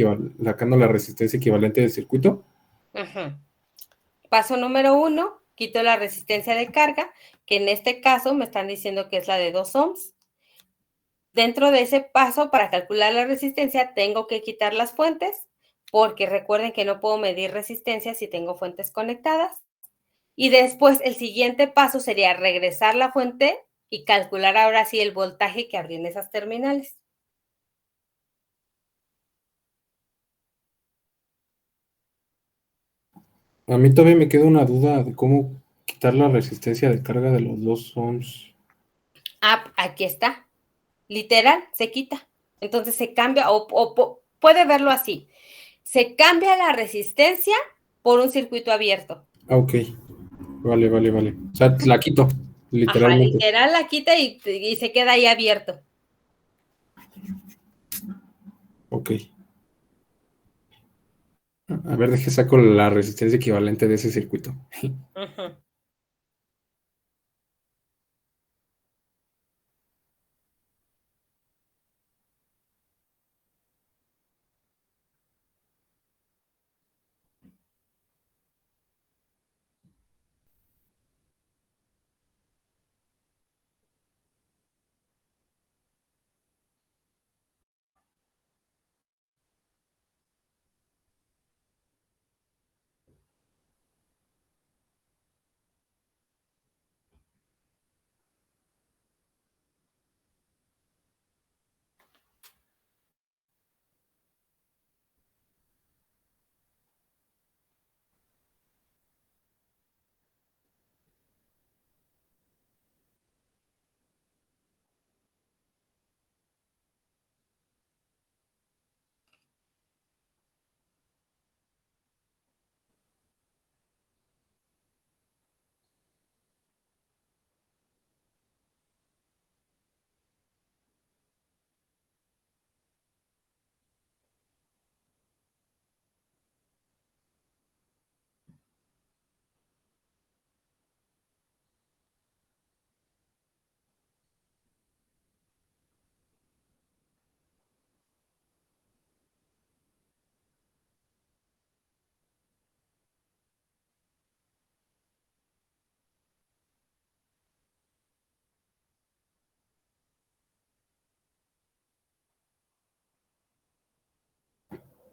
sacando la resistencia equivalente del circuito. Ajá. Paso número 1, quito la resistencia de carga, que en este caso me están diciendo que es la de 2 ohms. Dentro de ese paso, para calcular la resistencia, tengo que quitar las fuentes, porque recuerden que no puedo medir resistencia si tengo fuentes conectadas. Y después, el siguiente paso sería regresar la fuente y calcular ahora sí el voltaje que habría en esas terminales. A mí todavía me queda una duda de cómo quitar la resistencia de carga de los 2 ohms. Ah, aquí está. Literal, se quita. Entonces se cambia, o puede verlo así. Se cambia la resistencia por un circuito abierto. Ah, ok. Vale. O sea, la quito, Ajá, literalmente. literal la quita y se queda ahí abierto. Ok. A ver, deje saco la resistencia equivalente de ese circuito. Ajá.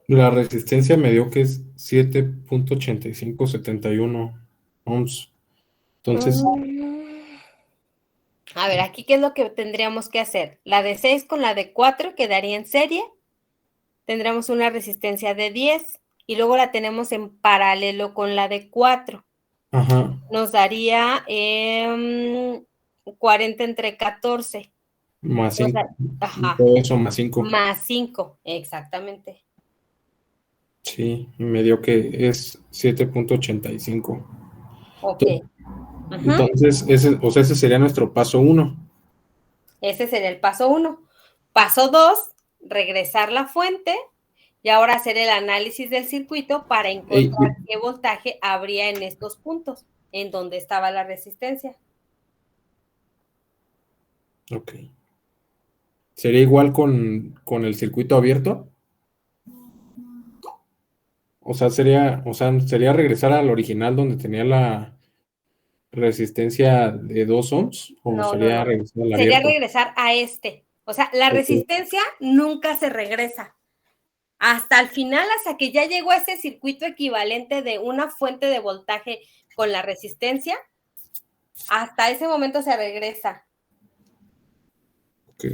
La resistencia me dio que es 7.8571 ohms. Entonces, A ver, aquí, ¿qué es lo que tendríamos que hacer? La de 6 con la de 4 quedaría en serie. Tendremos una resistencia de 10 y luego la tenemos en paralelo con la de 4. ajá, Nos daría 40 entre 14. más 5. Ajá, Todo eso más 5. más 5, exactamente. Sí, me dio que es 7.85. Ok. Ujú. Entonces, ese sería nuestro paso 1. Ese sería el paso 1. Paso 2, regresar la fuente y ahora hacer el análisis del circuito para encontrar qué voltaje habría en estos puntos, en donde estaba la resistencia. Ok. ¿Sería igual con el circuito abierto? O sea, sería regresar al original donde tenía la resistencia de 2 ohms, o No. sería regresar al Sería abierto. regresar a este. O sea, la Ok. resistencia nunca se regresa. hasta el final, hasta que ya llegó a ese circuito equivalente de una fuente de voltaje con la resistencia, hasta ese momento se regresa. Ok.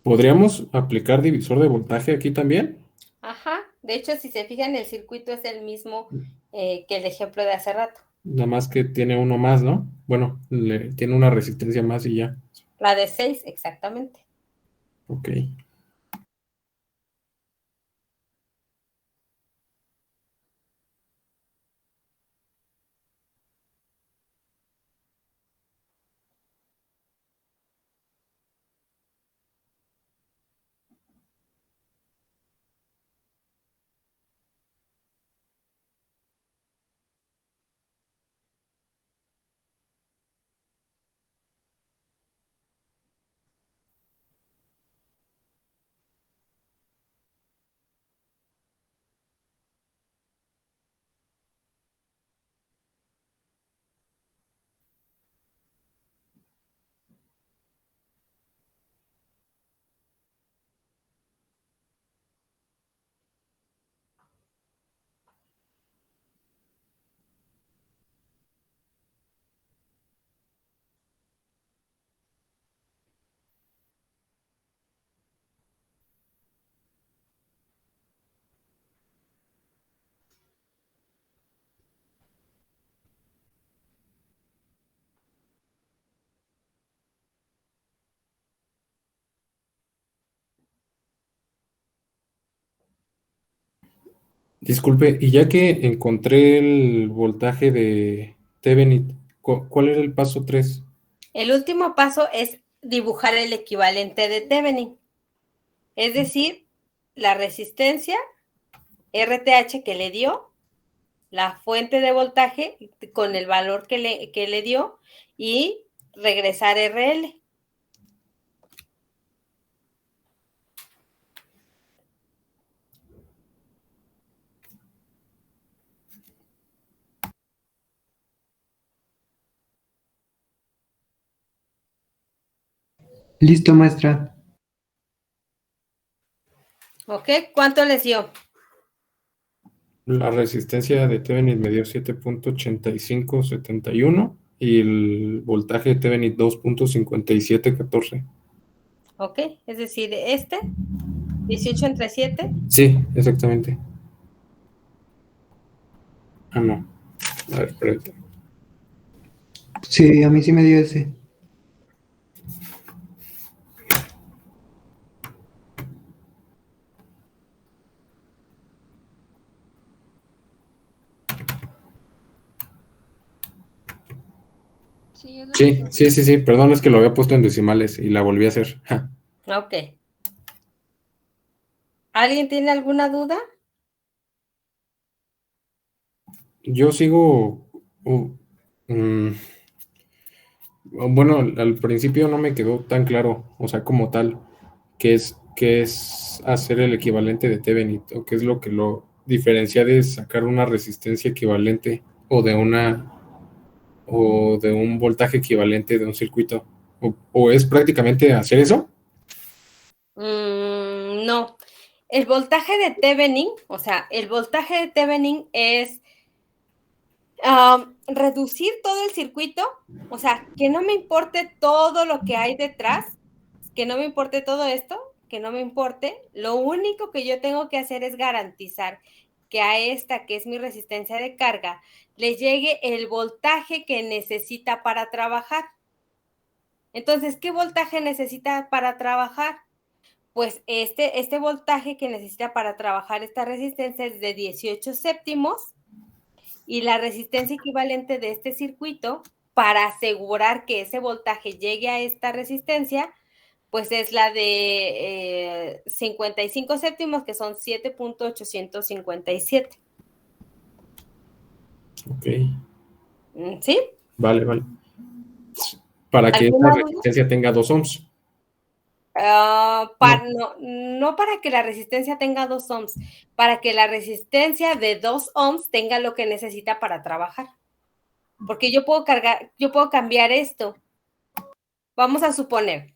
¿Podríamos aplicar divisor de voltaje aquí también? Ajá, de hecho, si se fijan, el circuito es el mismo que el ejemplo de hace rato. Nada más que tiene uno más, ¿no? Bueno, tiene una resistencia más y ya. La de 6, exactamente. Ok. Disculpe, y ya que encontré el voltaje de Thevenin, ¿cuál era el paso 3? El último paso es dibujar el equivalente de Thevenin, es decir, la resistencia RTH que le dio, la fuente de voltaje con el valor que le dio y regresar RL. Listo, maestra. ¿Ok? ¿Cuánto les dio? La resistencia de Thevenin me dio 7.8571 y el voltaje de Thevenin 2.5714. ¿Ok? Es decir, 18 entre 7. Sí, exactamente. Ah, no. A ver, espérate. Sí, a mí sí me dio ese. Sí, es lo Sí, mismo. sí. Perdón, es que lo había puesto en decimales y la volví a hacer. Ja. Ok. ¿Alguien tiene alguna duda? Yo sigo. Mm, bueno, al principio no me quedó tan claro, o sea, como tal, qué es hacer el equivalente de Thevenin, o qué es lo que lo diferencia de sacar una resistencia equivalente o de un voltaje equivalente de un circuito. ¿O es prácticamente hacer eso? No. El voltaje de Thevenin, o sea, el voltaje de Thevenin es reducir todo el circuito, o sea, que no me importe todo lo que hay detrás, que no me importe todo esto, que no me importe. Lo único que yo tengo que hacer es garantizar que a esta, que es mi resistencia de carga, le llegue el voltaje que necesita para trabajar. Entonces, ¿qué voltaje necesita para trabajar? pues este voltaje que necesita para trabajar esta resistencia es de 18 séptimos y la resistencia equivalente de este circuito para asegurar que ese voltaje llegue a esta resistencia, pues es la de 55 séptimos, que son 7.857. Ok. ¿Sí? Vale. Para que esta ¿Alguna duda? resistencia tenga 2 ohms. No para que la resistencia tenga 2 ohms, para que la resistencia de 2 ohms tenga lo que necesita para trabajar. Porque yo puedo cambiar esto. Vamos a suponer,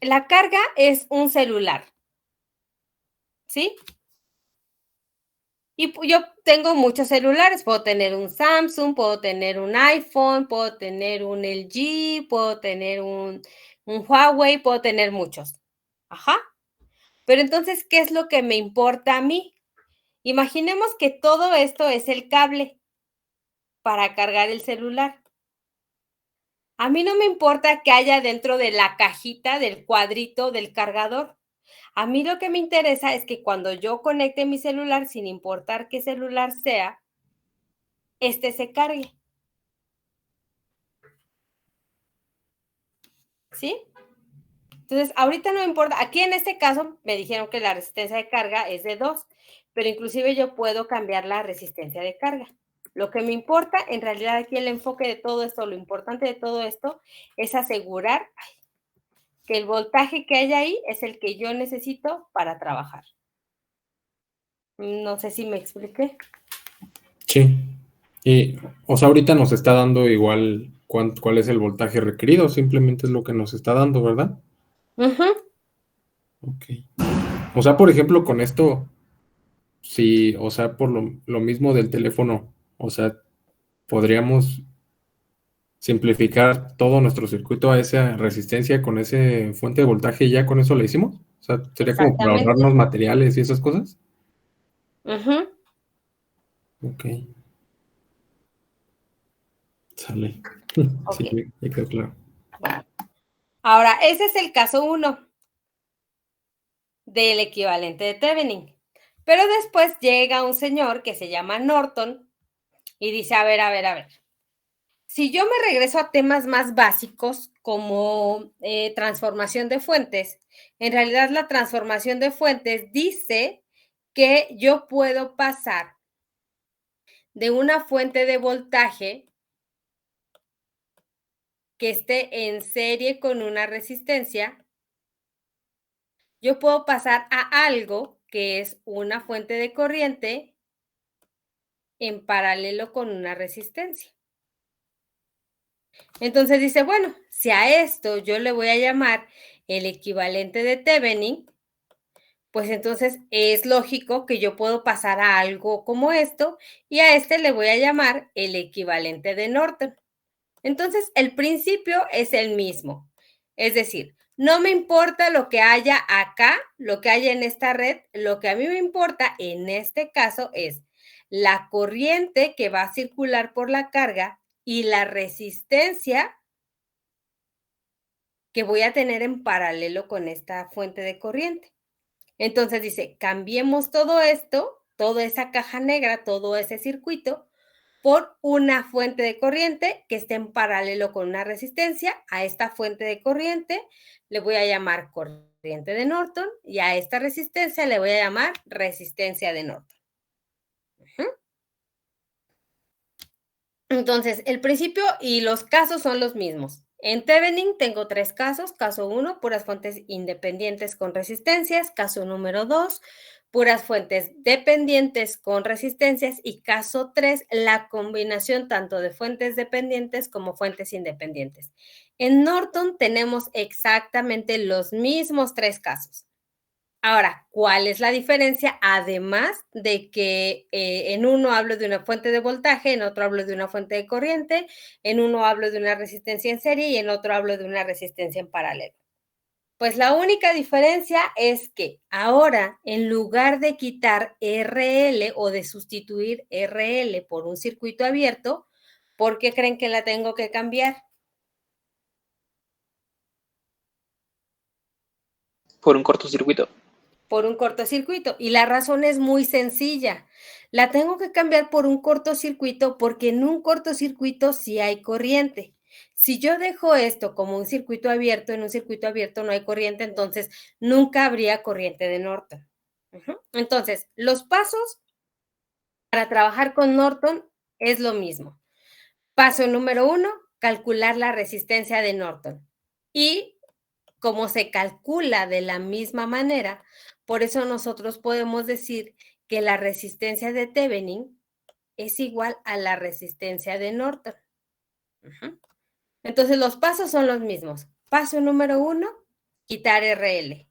la carga es un celular, ¿sí? Y yo tengo muchos celulares, puedo tener un Samsung, puedo tener un iPhone, puedo tener un LG, puedo tener un Huawei, puedo tener muchos. Ajá. Pero entonces, ¿qué es lo que me importa a mí? Imaginemos que todo esto es el cable para cargar el celular. A mí no me importa que haya dentro de la cajita, del cuadrito del cargador. A mí lo que me interesa es que cuando yo conecte mi celular, sin importar qué celular sea, este se cargue. ¿Sí? Entonces, ahorita no me importa. Aquí en este caso me dijeron que la resistencia de carga es de 2, pero inclusive yo puedo cambiar la resistencia de carga. Lo que me importa, en realidad aquí el enfoque de todo esto, lo importante de todo esto, es asegurar que el voltaje que hay ahí es el que yo necesito para trabajar. No sé si me expliqué. Sí. Y, o sea, ahorita nos está dando igual cuál es el voltaje requerido, simplemente es lo que nos está dando, ¿verdad? Ok. O sea, por ejemplo, con esto, sí, o sea, por lo mismo del teléfono, o sea, podríamos simplificar todo nuestro circuito a esa resistencia con ese fuente de voltaje y ya con eso lo hicimos. O sea, sería como para Exactamente. ahorrarnos materiales y esas cosas. Ok. Sale. Ok. Sí, me quedó claro. Bueno. Ahora, ese es el caso 1 del equivalente de Thevenin. Pero después llega un señor que se llama Norton y dice, a ver. Si yo me regreso a temas más básicos como transformación de fuentes, en realidad la transformación de fuentes dice que yo puedo pasar de una fuente de voltaje que esté en serie con una resistencia, yo puedo pasar a algo que es una fuente de corriente en paralelo con una resistencia. Entonces dice, bueno, si a esto yo le voy a llamar el equivalente de Thevenin, pues entonces es lógico que yo puedo pasar a algo como esto y a este le voy a llamar el equivalente de Norton. Entonces, el principio es el mismo. Es decir, no me importa lo que haya acá, lo que haya en esta red, lo que a mí me importa en este caso es la corriente que va a circular por la carga y la resistencia que voy a tener en paralelo con esta fuente de corriente. Entonces dice, cambiemos todo esto, toda esa caja negra, todo ese circuito, por una fuente de corriente que esté en paralelo con una resistencia. A esta fuente de corriente le voy a llamar corriente de Norton y a esta resistencia le voy a llamar resistencia de Norton. Entonces, el principio y los casos son los mismos. En Thevenin tengo 3 casos. Caso 1, puras fuentes independientes con resistencias. Caso número 2, puras fuentes dependientes con resistencias. Y caso 3, la combinación tanto de fuentes dependientes como fuentes independientes. En Norton tenemos exactamente los mismos 3 casos. Ahora, ¿cuál es la diferencia? Además de que en uno hablo de una fuente de voltaje, en otro hablo de una fuente de corriente, en uno hablo de una resistencia en serie y en otro hablo de una resistencia en paralelo. Pues la única diferencia es que ahora, en lugar de quitar RL o de sustituir RL por un circuito abierto, ¿por qué creen que la tengo que cambiar? Por un cortocircuito. Por un cortocircuito. Y la razón es muy sencilla. La tengo que cambiar por un cortocircuito porque en un cortocircuito sí hay corriente. Si yo dejo esto como un circuito abierto, en un circuito abierto no hay corriente, entonces nunca habría corriente de Norton. Entonces, los pasos para trabajar con Norton es lo mismo. Paso número 1, calcular la resistencia de Norton. Y como se calcula de la misma manera, por eso nosotros podemos decir que la resistencia de Thevenin es igual a la resistencia de Norton. Entonces, los pasos son los mismos. Paso número 1, quitar RL.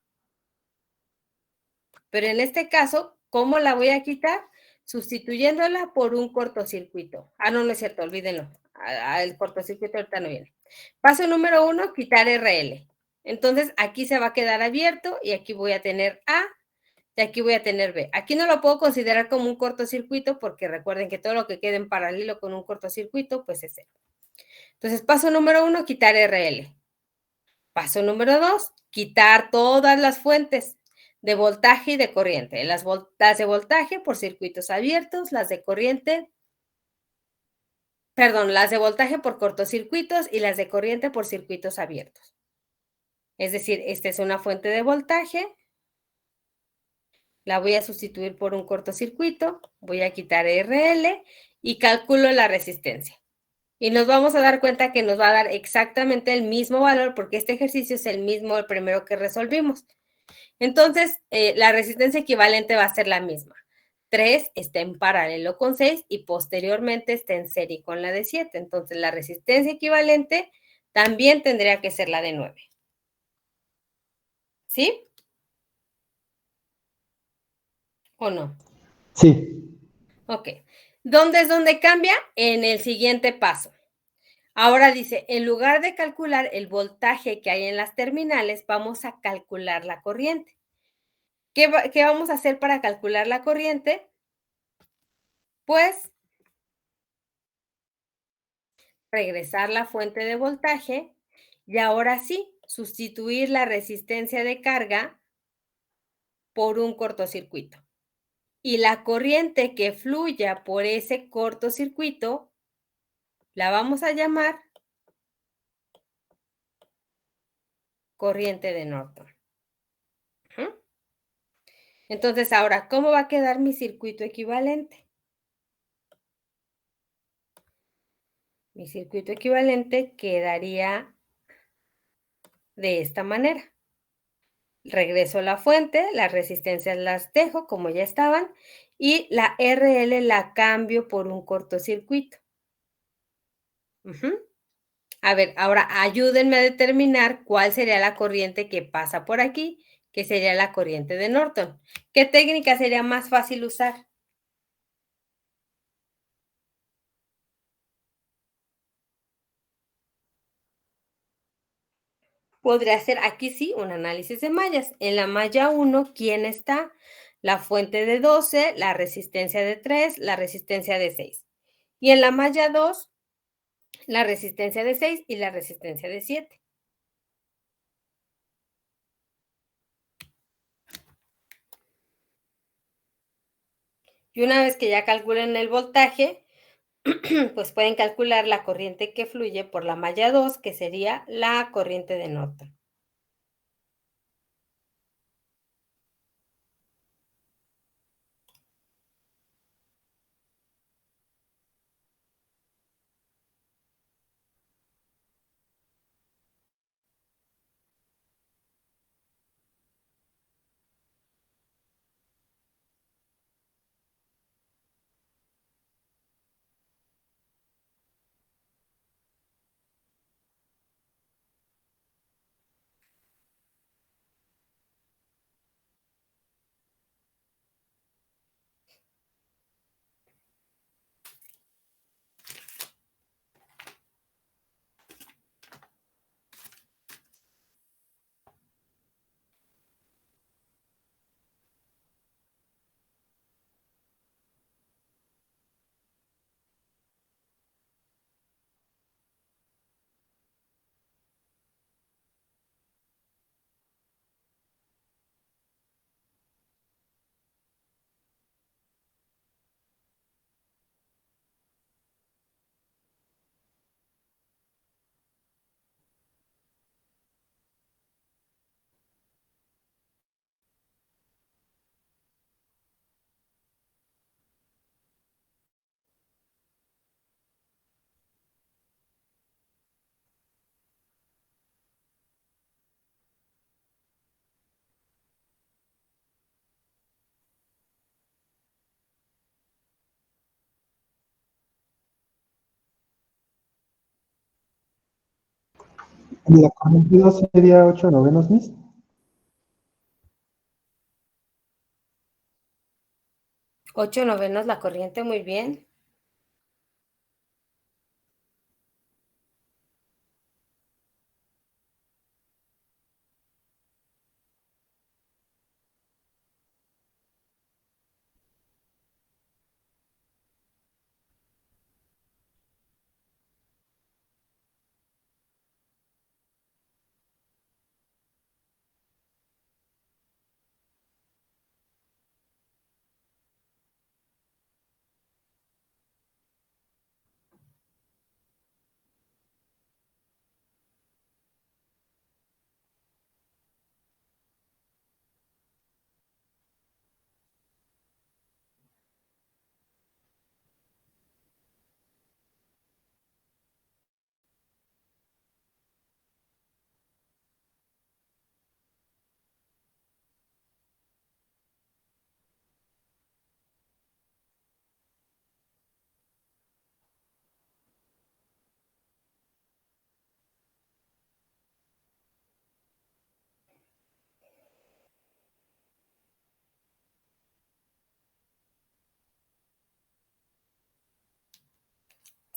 Pero en este caso, ¿cómo la voy a quitar? Sustituyéndola por un cortocircuito. No, no es cierto, olvídenlo. El cortocircuito ahorita no viene. Paso número 1, quitar RL. Entonces, aquí se va a quedar abierto y aquí voy a tener A y aquí voy a tener B. Aquí no lo puedo considerar como un cortocircuito porque recuerden que todo lo que quede en paralelo con un cortocircuito, pues es cero. Entonces, paso número 1, quitar RL. Paso número 2, quitar todas las fuentes de voltaje y de corriente. Las de voltaje por circuitos abiertos, las de corriente, las de voltaje por cortocircuitos y las de corriente por circuitos abiertos. Es decir, esta es una fuente de voltaje, la voy a sustituir por un cortocircuito, voy a quitar RL y calculo la resistencia. Y nos vamos a dar cuenta que nos va a dar exactamente el mismo valor porque este ejercicio es el mismo, el primero que resolvimos. Entonces, la resistencia equivalente va a ser la misma. 3 está en paralelo con 6 y posteriormente está en serie con la de 7. Entonces, la resistencia equivalente también tendría que ser la de 9. ¿Sí? ¿O no? Sí. Ok. ¿Dónde es donde cambia? En el siguiente paso. Ahora dice, en lugar de calcular el voltaje que hay en las terminales, vamos a calcular la corriente. ¿Qué vamos a hacer para calcular la corriente? Pues regresar la fuente de voltaje y ahora sí, sustituir la resistencia de carga por un cortocircuito. Y la corriente que fluya por ese cortocircuito la vamos a llamar corriente de Norton. Entonces, ahora, ¿cómo va a quedar mi circuito equivalente? Mi circuito equivalente quedaría de esta manera. Regreso la fuente, las resistencias las dejo como ya estaban y la RL la cambio por un cortocircuito. A ver, ahora ayúdenme a determinar cuál sería la corriente que pasa por aquí, que sería la corriente de Norton. ¿Qué técnica sería más fácil usar? Podría ser aquí sí un análisis de mallas. En la malla 1, ¿quién está? La fuente de 12, la resistencia de 3, la resistencia de 6. Y en la malla 2, la resistencia de 6 y la resistencia de 7. Y una vez que ya calculen el voltaje, pues pueden calcular la corriente que fluye por la malla 2, que sería la corriente de Norton. La corriente 2 sería 8 novenos, Miss. 8 novenos la corriente, muy bien.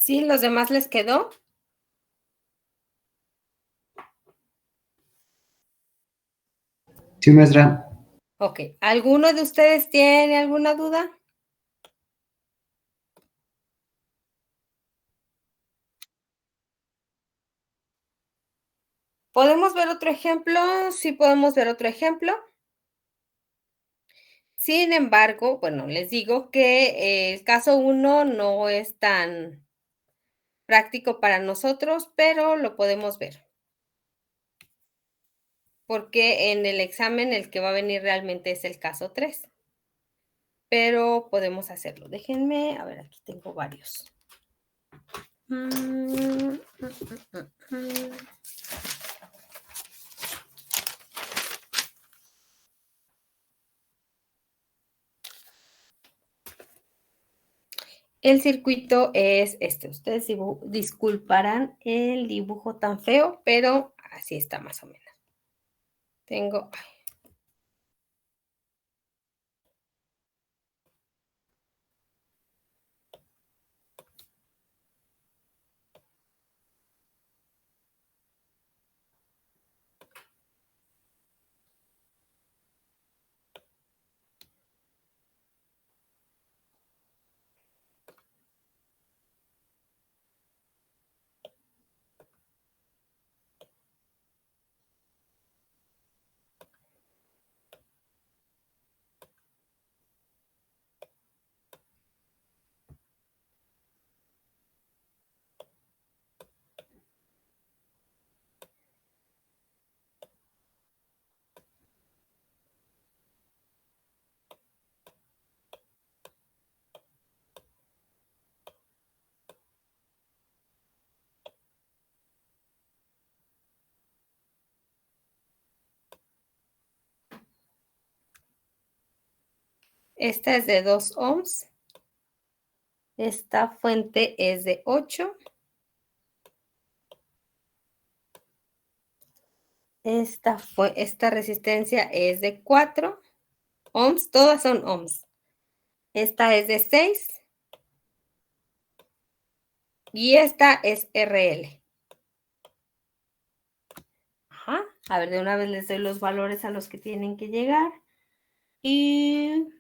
¿Sí? ¿Los demás les quedó? Sí, maestra. Ok. ¿Alguno de ustedes tiene alguna duda? ¿Podemos ver otro ejemplo? Sí, podemos ver otro ejemplo. Sin embargo, bueno, les digo que el caso 1 no es tan práctico para nosotros, pero lo podemos ver. Porque en el examen el que va a venir realmente es el caso 3. Pero podemos hacerlo. Déjenme, a ver, aquí tengo varios. El circuito es este. Ustedes disculparán el dibujo tan feo, pero así está más o menos. Tengo... Esta es de 2 ohms. Esta fuente es de 8. Esta resistencia es de 4 ohms. Todas son ohms. Esta es de 6. Y esta es RL. Ajá. A ver, de una vez les doy los valores a los que tienen que llegar. Y...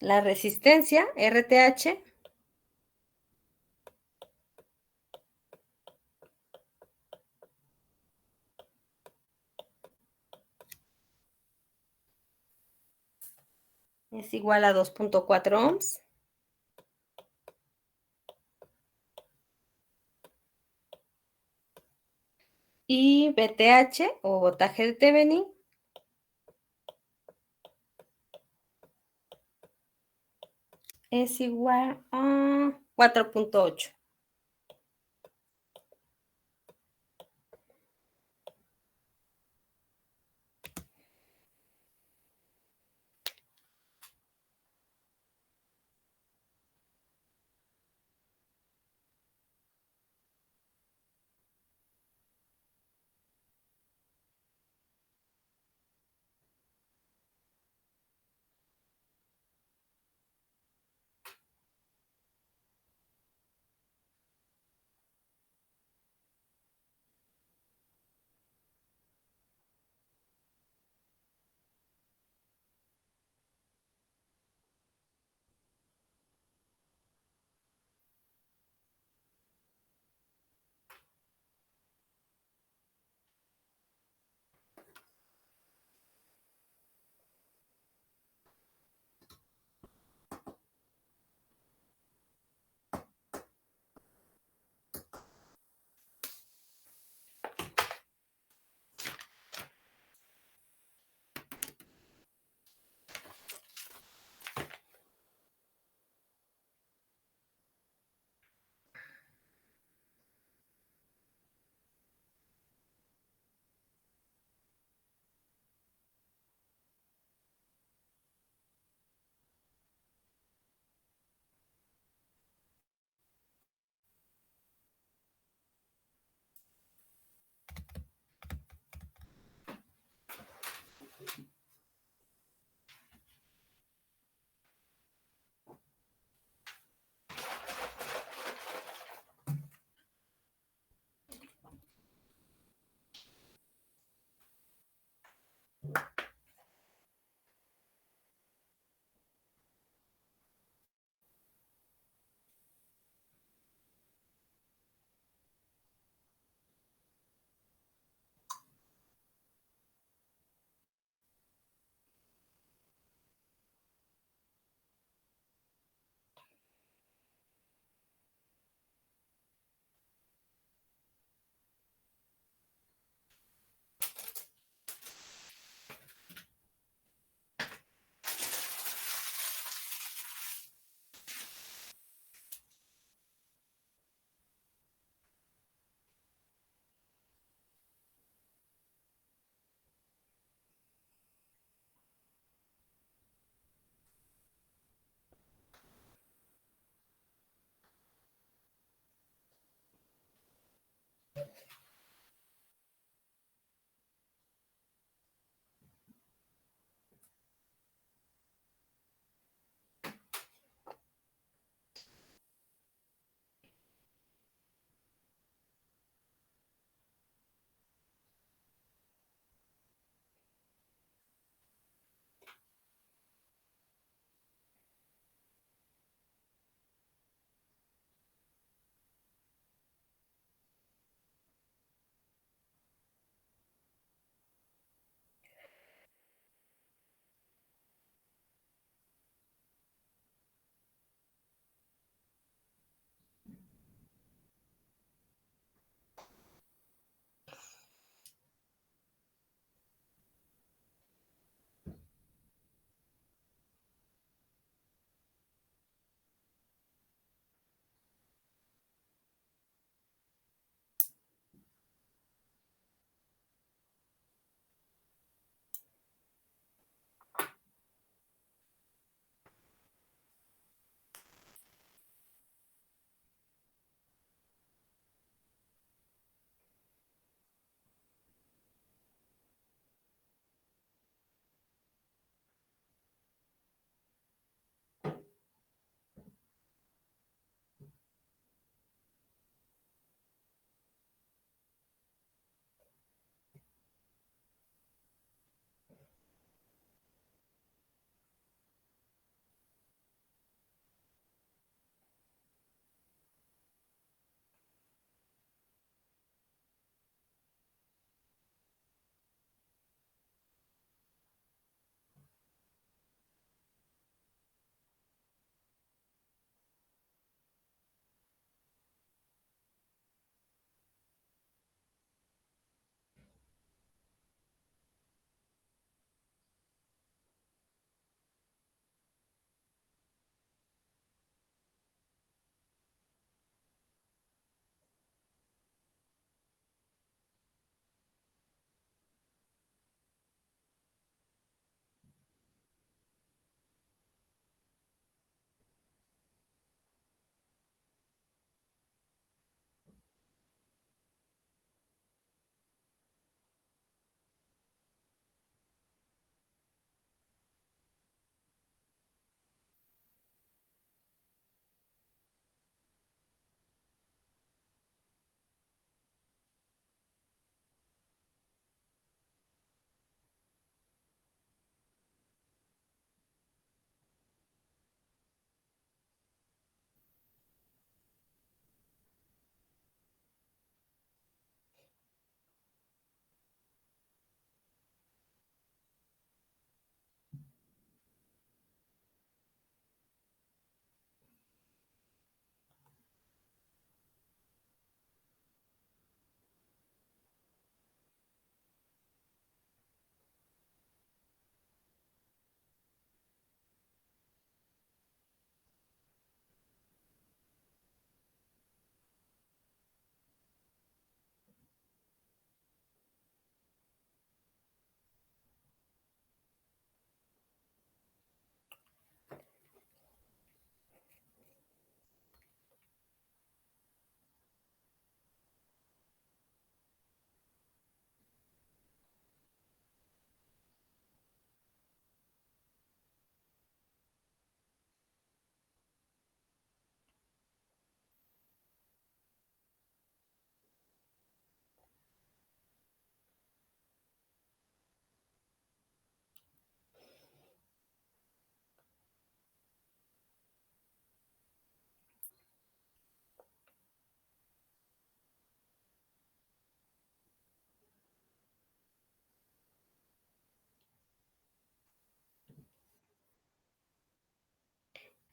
la resistencia, RTH, es igual a 2.4 ohms. Y VTH, o voltaje de Thevenin, es igual a 4.8.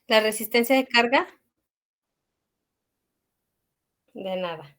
¿La resistencia de carga? De nada.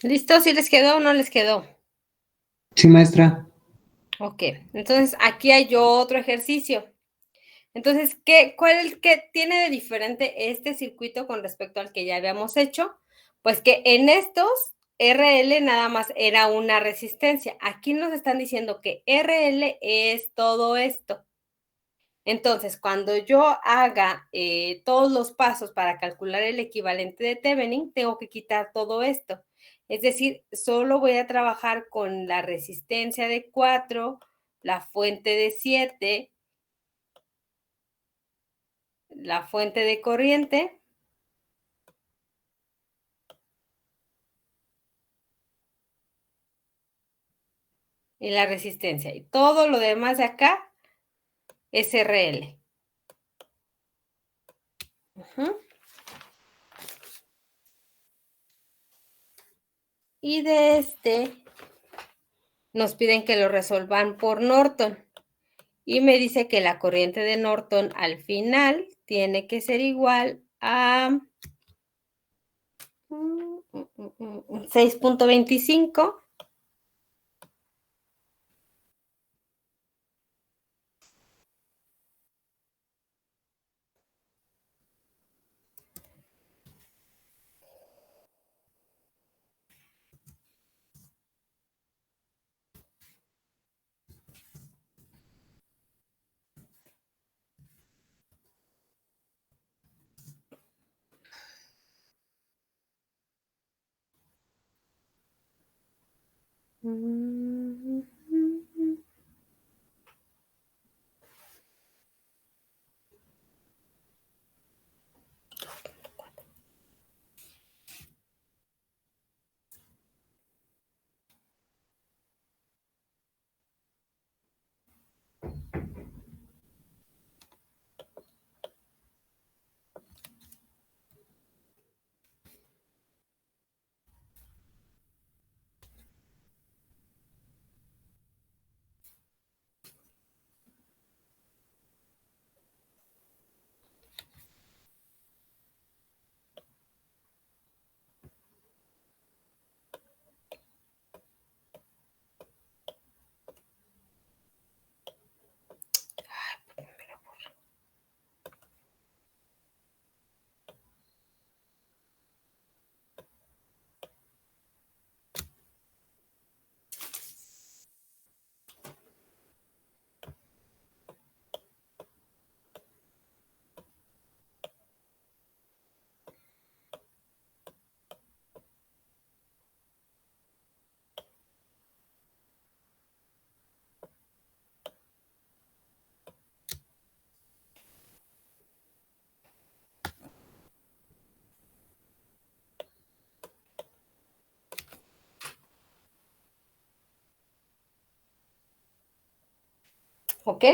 ¿Listo? ¿Sí les quedó o no les quedó? Sí, maestra. Ok, entonces aquí hay otro ejercicio. Entonces, ¿qué tiene de diferente este circuito con respecto al que ya habíamos hecho? Pues que en estos, RL nada más era una resistencia. Aquí nos están diciendo que RL es todo esto. Entonces, cuando yo haga todos los pasos para calcular el equivalente de Thevenin, tengo que quitar todo esto. Es decir, solo voy a trabajar con la resistencia de 4, la fuente de 7, la fuente de corriente y la resistencia. Y todo lo demás de acá es RL. Y de este nos piden que lo resolvan por Norton. Y me dice que la corriente de Norton al final tiene que ser igual a 6.25. ¿Ok?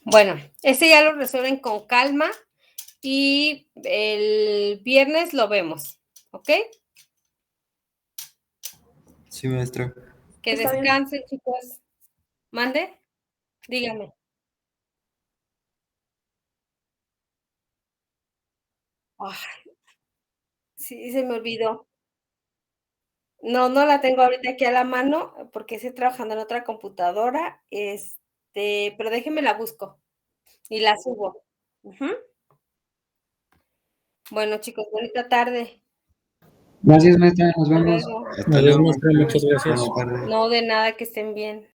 Bueno, ese ya lo resuelven con calma y el viernes lo vemos, ¿ok? Sí, maestra. Que Está bien. descansen, chicos. ¿Mande? Dígame. Ay, sí, se me olvidó. No, no la tengo ahorita aquí a la mano porque estoy trabajando en otra computadora, pero déjenme la busco y la subo. Ujú. Bueno, chicos, bonita tarde. Gracias, maestra. Nos Hasta vemos. luego. Hasta Adiós, luego, maestra, maestra. muchas gracias. Buenas tardes. No, de nada, que estén bien.